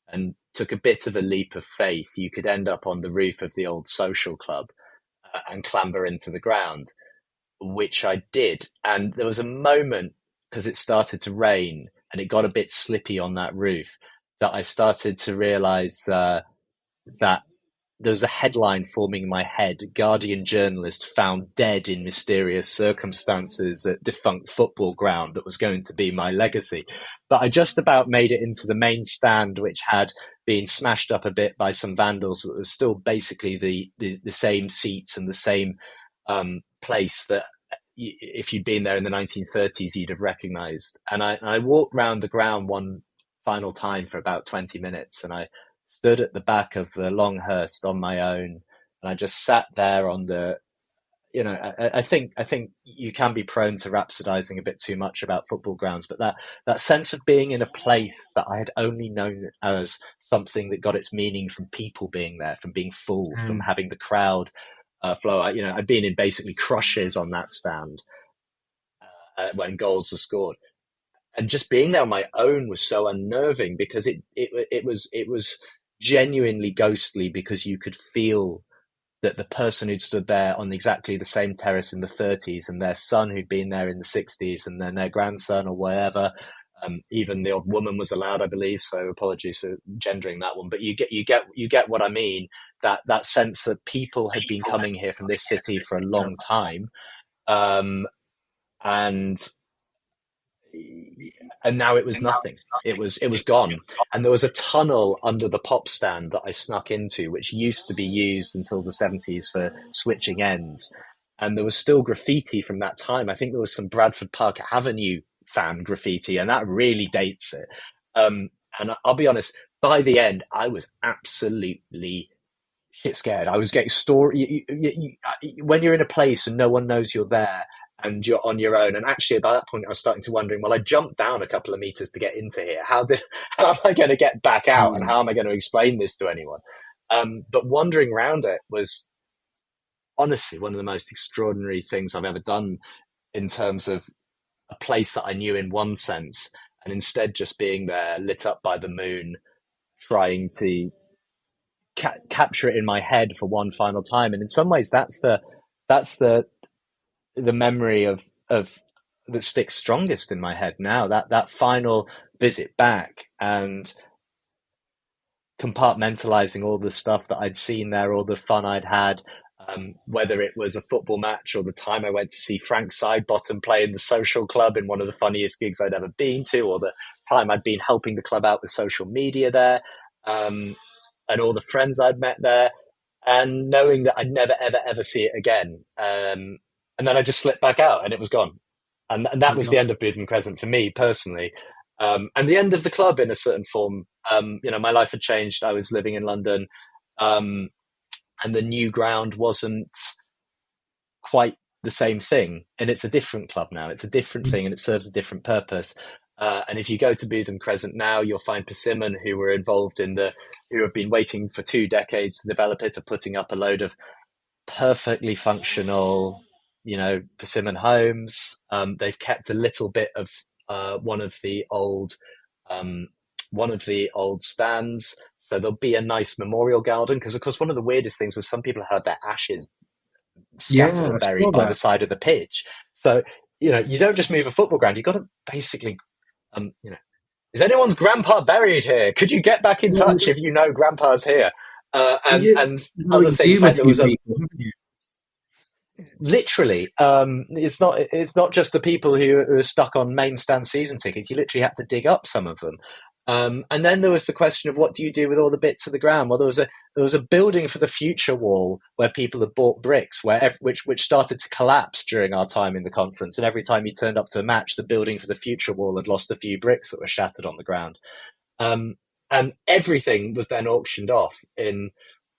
and took a bit of a leap of faith, you could end up on the roof of the old social club and clamber into the ground, which I did. And there was a moment, because it started to rain and it got a bit slippy on that roof, that I started to realize that there was a headline forming in my head: Guardian journalist found dead in mysterious circumstances at defunct football ground. That was going to be my legacy. But I just about made it into the main stand, which had been smashed up a bit by some vandals. It was still basically the same seats and the same place that if you'd been there in the 1930s, you'd have recognized. And I walked round the ground one final time for about 20 minutes, and I stood at the back of the Longhurst on my own, and I just sat there on the I think you can be prone to rhapsodizing a bit too much about football grounds, but that sense of being in a place that I had only known as something that got its meaning from people being there, from being full, from having the crowd flow. I'd been in basically crushes on that stand when goals were scored, and just being there on my own was so unnerving because it was genuinely ghostly, because you could feel that the person who'd stood there on exactly the same terrace in the 30s, and their son who'd been there in the 60s, and then their grandson or whatever, even the odd woman was allowed, I believe. So apologies for gendering that one, but you get what I mean. That sense that people had been coming here from this city for a long time, and now it was nothing. It was gone. And there was a tunnel under the pop stand that I snuck into, which used to be used until the 70s for switching ends. And there was still graffiti from that time. I think there was some Bradford Park Avenue fan graffiti, and that really dates it. And I'll be honest, by the end, I was absolutely shit scared. I was getting when you're in a place and no one knows you're there, and you're on your own. And actually, by that point, I was starting to wondering, well, I jumped down a couple of meters to get into here. How am I going to get back out? And how am I going to explain this to anyone? But wandering around it was honestly one of the most extraordinary things I've ever done, in terms of a place that I knew in one sense, and instead just being there, lit up by the moon, trying to capture it in my head for one final time. And in some ways, that's the memory of that sticks strongest in my head now, that final visit back and compartmentalizing all the stuff that I'd seen there, all the fun I'd had, whether it was a football match or the time I went to see Frank Sidebottom play in the social club in one of the funniest gigs I'd ever been to, or the time I'd been helping the club out with social media there, and all the friends I'd met there, and knowing that I'd never, ever, ever see it again. And then I just slipped back out and it was gone. And that was the end of Bootham Crescent for me personally. And the end of the club in a certain form. My life had changed. I was living in London. And the new ground wasn't quite the same thing. And it's a different club now. It's a different thing, and it serves a different purpose. And if you go to Bootham Crescent now, you'll find Persimmon, who were involved who have been waiting for 2 decades to develop it, are putting up a load of perfectly functional, Persimmon homes. They've kept a little bit of one of the old stands, so there'll be a nice memorial garden. Because of course, one of the weirdest things was some people had their ashes scattered and buried by the side of the pitch. So you don't just move a football ground; you've got to basically, is anyone's grandpa buried here? Could you get back in touch if you know grandpa's here? And other things like there was literally, it's not just the people who are stuck on main stand season tickets. You literally had to dig up some of them. And then there was the question of what do you do with all the bits of the ground? Well, there was a building for the future wall where people had bought bricks, which started to collapse during our time in the conference. And every time you turned up to a match, the building for the future wall had lost a few bricks that were shattered on the ground. And everything was then auctioned off in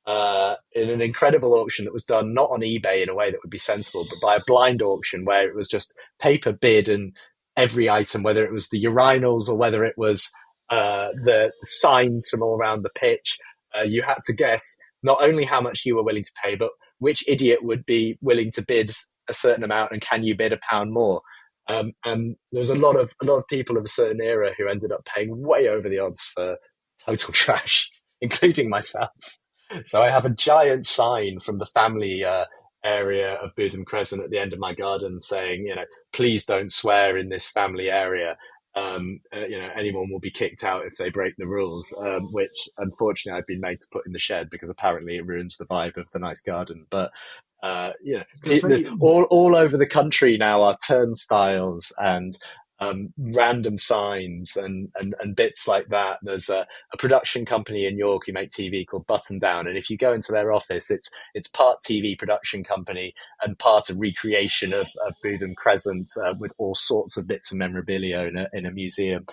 an incredible auction that was done not on eBay in a way that would be sensible, but by a blind auction where it was just paper bid, and every item, whether it was the urinals or whether it was the signs from all around the pitch, you had to guess not only how much you were willing to pay, but which idiot would be willing to bid a certain amount, and can you bid £1 more? And there was a lot of people of a certain era who ended up paying way over the odds for total trash, including myself. So I have a giant sign from the family area of Bootham Crescent at the end of my garden saying, please don't swear in this family area. Anyone will be kicked out if they break the rules, which unfortunately I've been made to put in the shed because apparently it ruins the vibe of the nice garden. But all over the country now are turnstiles and random signs and bits like that. There's a production company in York who make TV called Button Down, and if you go into their office, it's part TV production company and part a recreation of Bootham Crescent with all sorts of bits of memorabilia in a museum.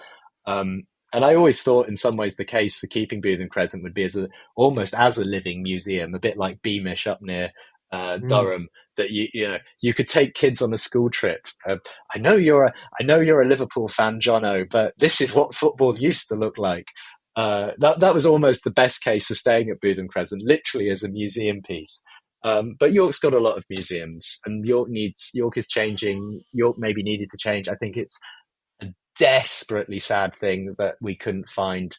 And I always thought in some ways the case for keeping Bootham Crescent would be almost as a living museum, a bit like Beamish up near Durham, that you could take kids on a school trip. I know you're a Liverpool fan, Jono, but this is what football used to look like. That was almost the best case for staying at Bootham Crescent, literally as a museum piece. But York's got a lot of museums, and York is changing. York maybe needed to change. I think it's a desperately sad thing that we couldn't find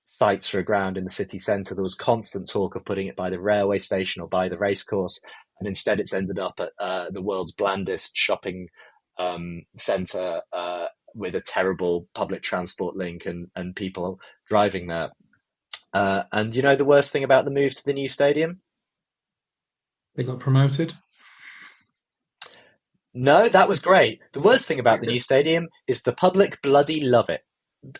sites for a ground in the city centre. There was constant talk of putting it by the railway station or by the racecourse, and instead it's ended up at the world's blandest shopping centre with a terrible public transport link and people driving there. And the worst thing about the move to the new stadium? They got promoted? No, that was great. The worst thing about the new stadium is the public bloody love it.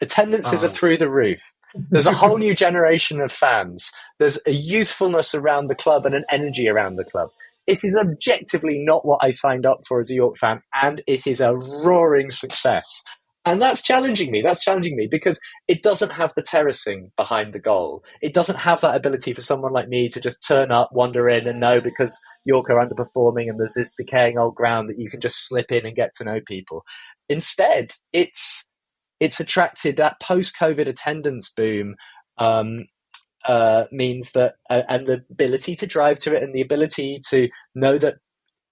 Attendances are through the roof. There's a whole new generation of fans. There's a youthfulness around the club and an energy around the club. It is objectively not what I signed up for as a York fan, and it is a roaring success. And that's challenging me. That's challenging me because it doesn't have the terracing behind the goal. It doesn't have that ability for someone like me to just turn up, wander in and know because York are underperforming and there's this decaying old ground that you can just slip in and get to know people. Instead, it's attracted that post-COVID attendance boom means that, and the ability to drive to it and the ability to know that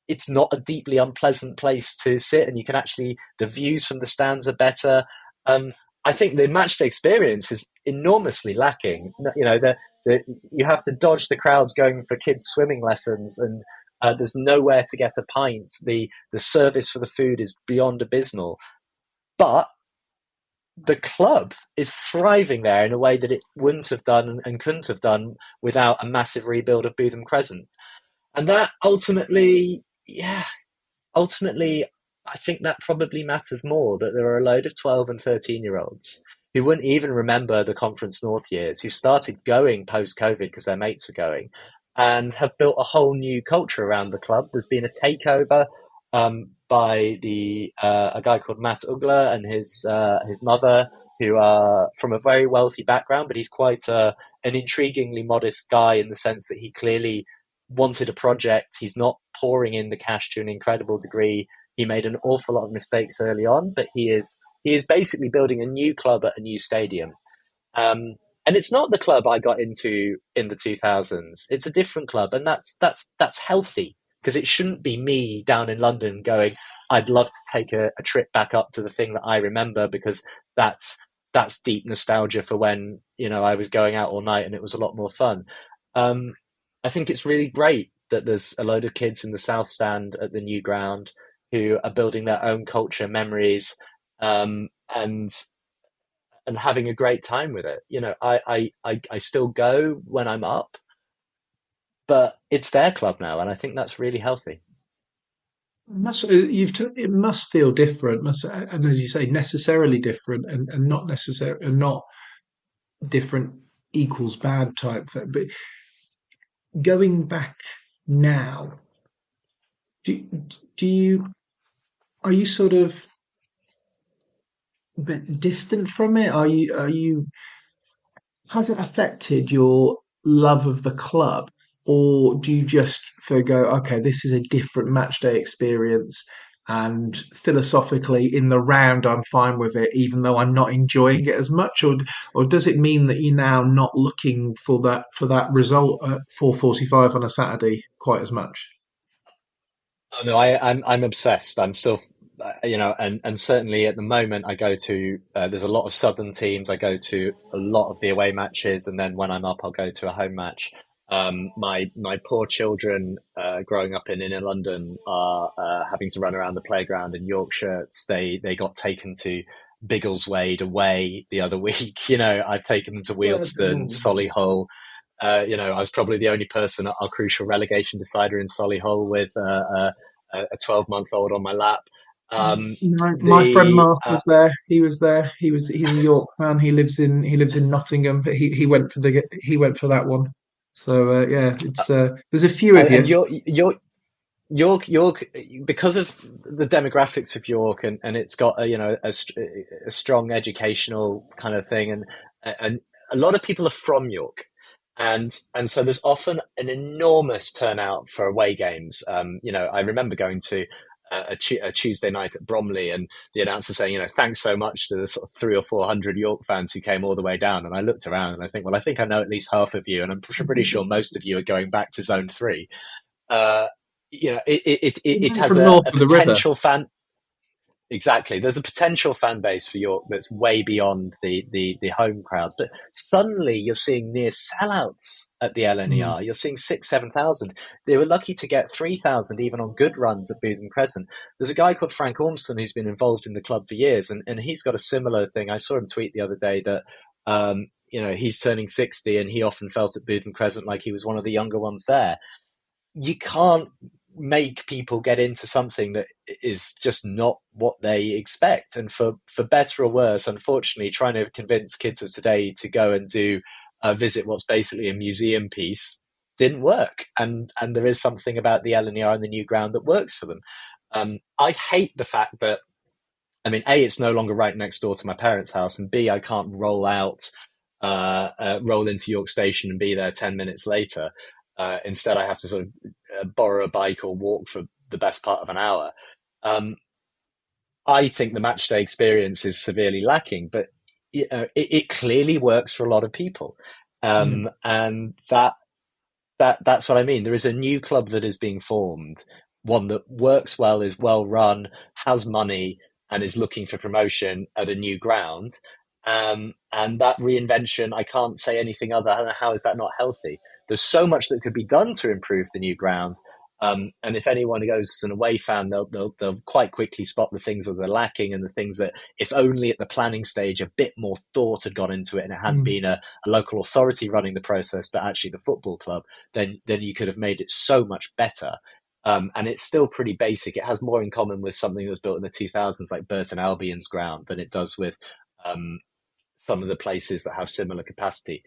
it's not a deeply unpleasant place to sit, and you can actually, the views from the stands are better. I think the matchday experience is enormously lacking. You have to dodge the crowds going for kids' swimming lessons, and there's nowhere to get a pint. The service for the food is beyond abysmal. But the club is thriving there in a way that it wouldn't have done and couldn't have done without a massive rebuild of Bootham Crescent. And that ultimately, I think that probably matters more, that there are a load of 12 and 13-year-olds who wouldn't even remember the Conference North years, who started going post-COVID because their mates were going, and have built a whole new culture around the club. There's been a takeover by a guy called Matt Ugler and his mother, who are from a very wealthy background, but he's quite an intriguingly modest guy in the sense that he clearly wanted a project. He's not pouring in the cash to an incredible degree. He made an awful lot of mistakes early on, but he is basically building a new club at a new stadium. And it's not the club I got into in the 2000s. It's a different club, and that's healthy, because it shouldn't be me down in London going, I'd love to take a trip back up to the thing that I remember, because that's deep nostalgia for when, I was going out all night and it was a lot more fun. I think it's really great that there's a load of kids in the South Stand at the new ground who are building their own culture, memories, and having a great time with it. I still go when I'm up, but it's their club now, and I think that's really healthy. It must feel different, and as you say, necessarily different, and not necessarily, and not different equals bad type thing. But going back now, are you sort of a bit distant from it? Are you has it affected your love of the club, or do you just go, okay, this is a different match day experience, and philosophically in the round I'm fine with it, even though I'm not enjoying it as much? Or does it mean that you're now not looking for that result at 4:45 on a Saturday quite as much? Oh, no, I'm obsessed. I'm still, and certainly at the moment I go to, there's a lot of southern teams. I go to a lot of the away matches, and then when I'm up, I'll go to a home match. My poor children, growing up in inner London, are having to run around the playground in York shirts. They got taken to Biggleswade away the other week. I've taken them to Wealdstone, Solihull. I was probably the only person at our crucial relegation decider in Solihull with a 12-month-old on my lap. My friend Mark was there. He's a York fan. He lives in Nottingham, but he went for that one. So it's there's a few of you. And York, because of the demographics of York, and it's got a strong educational kind of thing, and a lot of people are from York. And so there's often an enormous turnout for away games. I remember going to a Tuesday night at Bromley, and the announcer saying, thanks so much to the sort of 300 or 400 York fans who came all the way down. And I looked around and I think, well, I think I know at least half of you, and I'm pretty sure most of you are going back to Zone 3. It has from a north of the river. potential fan. Exactly. There's a potential fan base for York that's way beyond the home crowds. But suddenly you're seeing near sellouts at the LNER. You're seeing 6,000-7,000. They were lucky to get 3,000 even on good runs at Bootham Crescent. There's a guy called Frank Ormston who's been involved in the club for years, and he's got a similar thing. I saw him tweet the other day that he's turning 60 and he often felt at Bootham Crescent like he was one of the younger ones there. You can't make people get into something that is just not what they expect. And for better or worse, unfortunately, trying to convince kids of today to go and do visit what's basically a museum piece didn't work. And there is something about the LNER and the new ground that works for them. I hate the fact that, A, it's no longer right next door to my parents' house, and B, I can't roll into York Station and be there 10 minutes later. Instead, I have to sort of borrow a bike or walk for the best part of an hour. I think the matchday experience is severely lacking, but it clearly works for a lot of people, and that's what I mean. There is a new club that is being formed, one that works well, is well run, has money, and is looking for promotion at a new ground. And that reinvention, I can't say anything other than how is that not healthy? There's so much that could be done to improve the new ground. And if anyone goes as an away fan, they'll quite quickly spot the things that they're lacking, and the things that, if only at the planning stage a bit more thought had gone into it and it hadn't been a local authority running the process, but actually the football club, then you could have made it so much better. And it's still pretty basic. It has more in common with something that was built in the 2000s, like Burton Albion's ground, than it does with some of the places that have similar capacity.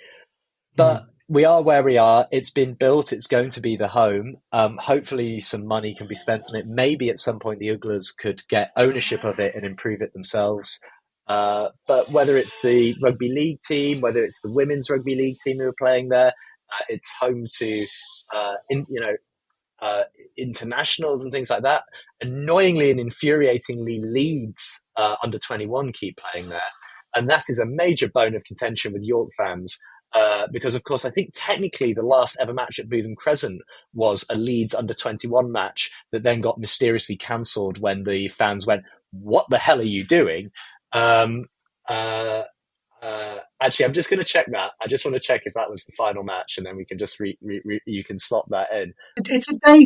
But we are where we are. It's been built. It's going to be the home. Hopefully some money can be spent on it. Maybe at some point the Uglers could get ownership of it and improve it themselves. But whether it's the rugby league team, whether it's the women's rugby league team who are playing there, it's home to, internationals and things like that. Annoyingly and infuriatingly, Leeds under 21 keep playing there. And that is a major bone of contention with York fans. Because, of course, I think technically the last ever match at Bootham Crescent was a Leeds under-21 match that then got mysteriously cancelled when the fans went, "What the hell are you doing?" Actually, I'm just going to check that. I just want to check if that was the final match, and then we can just you can slot that in. It's a day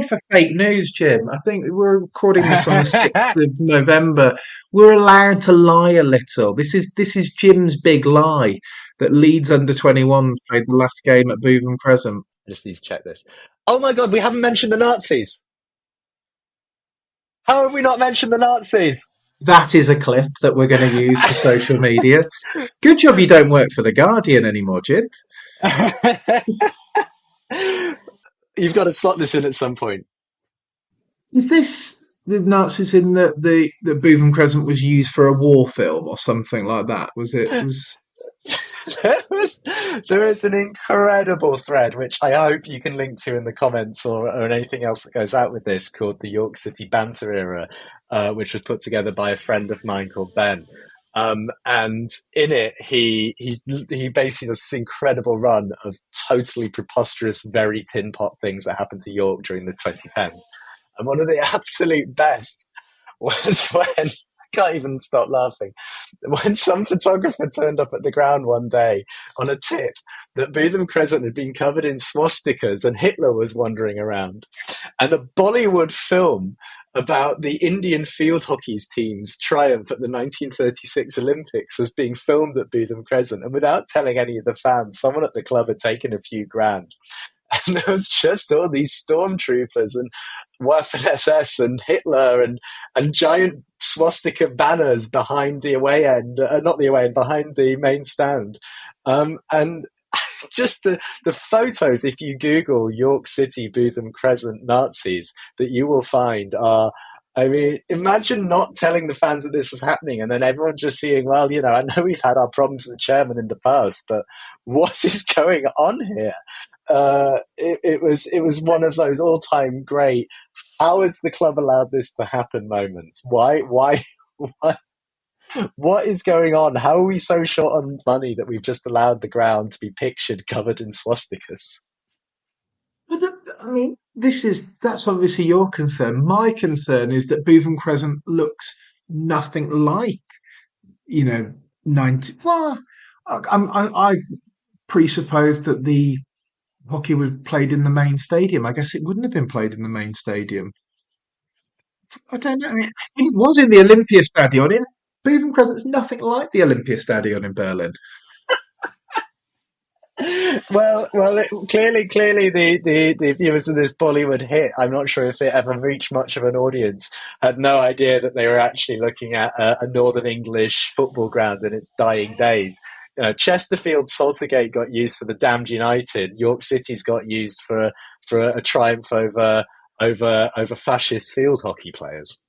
for fake news, Jim. I think we're recording this on the 6th of November. We're allowed to lie a little. This is Jim's big lie that Leeds under-21s played the last game at Bootham Crescent. I just need to check this. Oh my God, we haven't mentioned the Nazis. How have we not mentioned the Nazis? That is a clip that we're going to use for social media. Good job you don't work for The Guardian anymore, Jim. You've got to slot this in at some point. Is this the Nazis in the Bootham Crescent was used for a war film or something like that? Was it? There is an incredible thread, which I hope you can link to in the comments or anything else that goes out with this, called the York City Banter Era, which was put together by a friend of mine called Ben. And in it, he basically does this incredible run of totally preposterous, very tin pot things that happened to York during the 2010s. And one of the absolute best was when, I can't even stop laughing, when some photographer turned up at the ground one day on a tip that Bootham Crescent had been covered in swastikas and Hitler was wandering around. And a Bollywood film about the Indian field hockey team's triumph at the 1936 Olympics was being filmed at Bootham Crescent. And without telling any of the fans, someone at the club had taken a few grand. And there was just all these stormtroopers and Waffen-SS and Hitler and giant swastika banners behind the away end, not the away end, behind the main stand. And just the photos, if you Google York City Bootham Crescent Nazis, that you will find are I mean, imagine not telling the fans that this was happening and then everyone just seeing, well, I know we've had our problems with the chairman in the past, but what is going on here? It was one of those all-time great, how has the club allowed this to happen moments? Why, what is going on? How are we so short on money that we've just allowed the ground to be pictured covered in swastikas? But I mean, that's obviously your concern. My concern is that Bootham Crescent looks nothing like, 90. Well, I presuppose that the hockey was played in the main stadium. I guess it wouldn't have been played in the main stadium. I don't know. I mean, it was in the Olympia Stadion. Bootham Crescent's nothing like the Olympia Stadion in Berlin. Clearly, the viewers of this Bollywood hit, I'm not sure if it ever reached much of an audience, had no idea that they were actually looking at a Northern English football ground in its dying days. Chesterfield Saltergate got used for the damned United. York City's got used for a triumph over fascist field hockey players.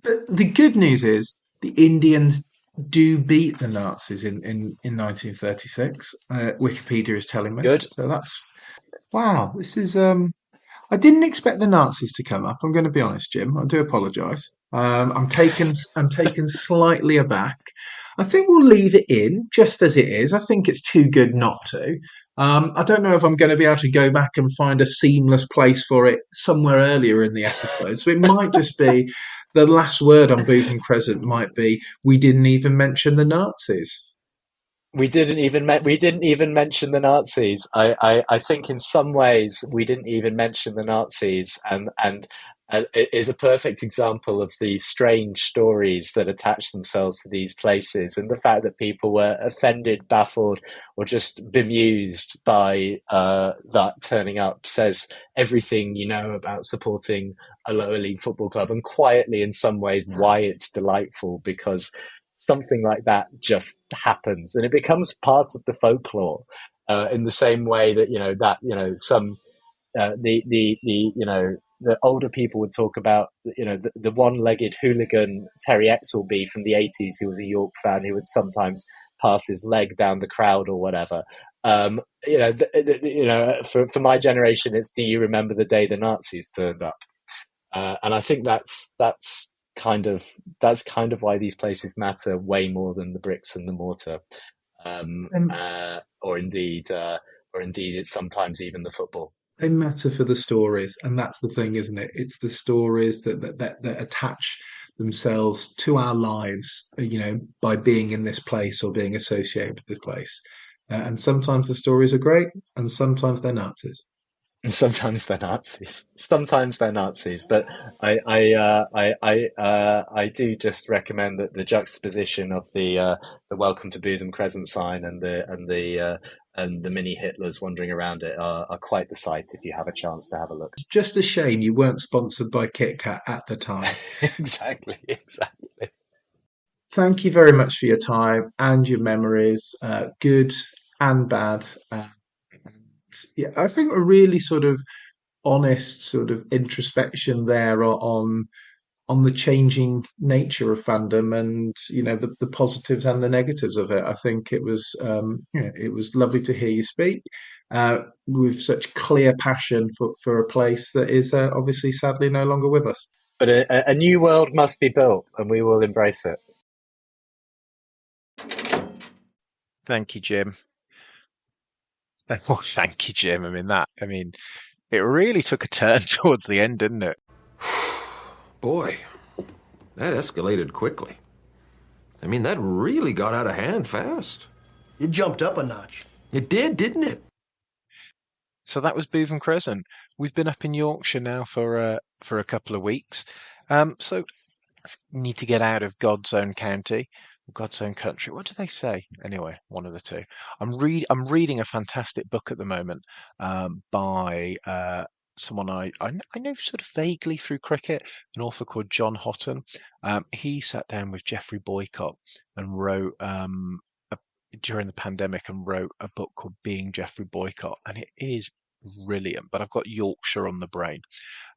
But the good news is the Indians do beat the Nazis in 1936. Wikipedia is telling me. Good. So wow. This is I didn't expect the Nazis to come up. I'm going to be honest, Jim. I do apologise. I'm taken slightly aback. I think we'll leave it in just as it is. I think it's too good not to. I don't know if I'm going to be able to go back and find a seamless place for it somewhere earlier in the episode. So it might just be the last word on Bootham Crescent might be we didn't even mention the Nazis. We didn't even mention the Nazis. I think in some ways we didn't even mention the Nazis, and it is a perfect example of the strange stories that attach themselves to these places, and the fact that people were offended, baffled, or just bemused by that turning up says everything you know about supporting a lower league football club, and quietly in some ways why it's delightful, because something like that just happens and it becomes part of the folklore, in the same way that some the older people would talk about the one-legged hooligan Terry Exelby from the 80s, who was a York fan, who would sometimes pass his leg down the crowd or whatever. For my generation, it's do you remember the day the Nazis turned up? And I think that's kind of why these places matter way more than the bricks and the mortar, or indeed it's sometimes even the football. They matter for the stories, and that's the thing, isn't it? It's the stories that attach themselves to our lives, by being in this place or being associated with this place. And sometimes the stories are great, and sometimes they're Nazis. Sometimes they're Nazis, but I do just recommend that the juxtaposition of the "Welcome to Bootham Crescent" sign and the mini Hitlers wandering around it are quite the sight if you have a chance to have a look. It's just a shame you weren't sponsored by Kit Kat at the time. Exactly. Thank you very much for your time and your memories, good and bad. Yeah, I think a really sort of honest sort of introspection there on the changing nature of fandom, and the positives and the negatives of it. I think it was it was lovely to hear you speak with such clear passion for a place that is obviously sadly no longer with us. But a new world must be built, and we will embrace it. Thank you, Jim. Well, thank you, Jim. I mean, it really took a turn towards the end, didn't it? Boy, that escalated quickly. I mean, that really got out of hand fast. It jumped up a notch. It did, didn't it? So that was Bootham Crescent. We've been up in Yorkshire now for a couple of weeks. So need to get out of God's own county. God's own country. What do they say? Anyway, one of the two. I'm reading a fantastic book at the moment by someone I know sort of vaguely through cricket, an author called John Houghton. He sat down with Geoffrey Boycott and wrote during the pandemic and wrote a book called Being Geoffrey Boycott, and it is brilliant. But I've got Yorkshire on the brain,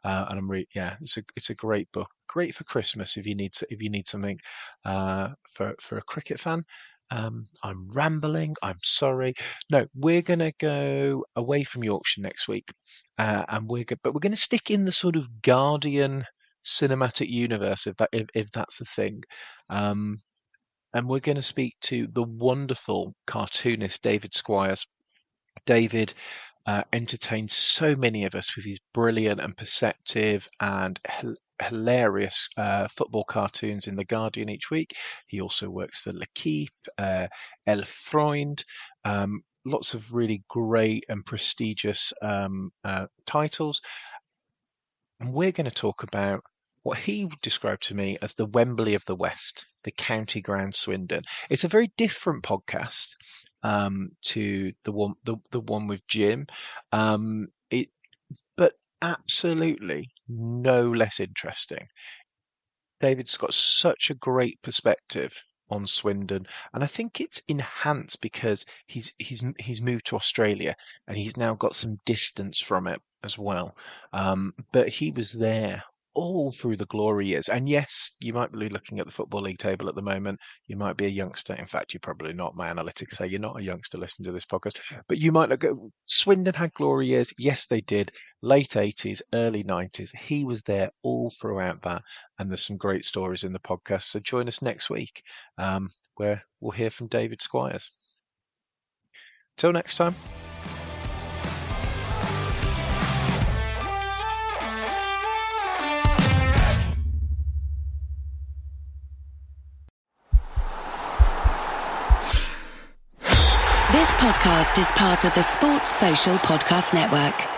and it's a great book, great for Christmas if you need something for a cricket fan. I'm rambling. I'm sorry. No, we're going to go away from Yorkshire next week, but we're going to stick in the sort of Guardian cinematic universe, if that's the thing. And we're going to speak to the wonderful cartoonist David Squires. David entertains so many of us with his brilliant and perceptive and hilarious football cartoons in The Guardian each week. He also works for L'Equipe, El Freund, lots of really great and prestigious titles. And we're going to talk about what he described to me as the Wembley of the West, the County Ground Swindon. It's a very different podcast to the one with Jim, but absolutely no less interesting. David's got such a great perspective on Swindon, and I think it's enhanced because he's moved to Australia and he's now got some distance from it as well. But he was there all through the glory years. And yes, you might be looking at the Football League table at the moment. You might be a youngster. In fact, you're probably not. My analytics say you're not a youngster listening to this podcast. But you might look at Swindon had glory years. Yes, they did. Late 80s, early 90s. He was there all throughout that. And there's some great stories in the podcast. So join us next week where we'll hear from David Squires. Till next time. This podcast is part of the Sports Social Podcast Network.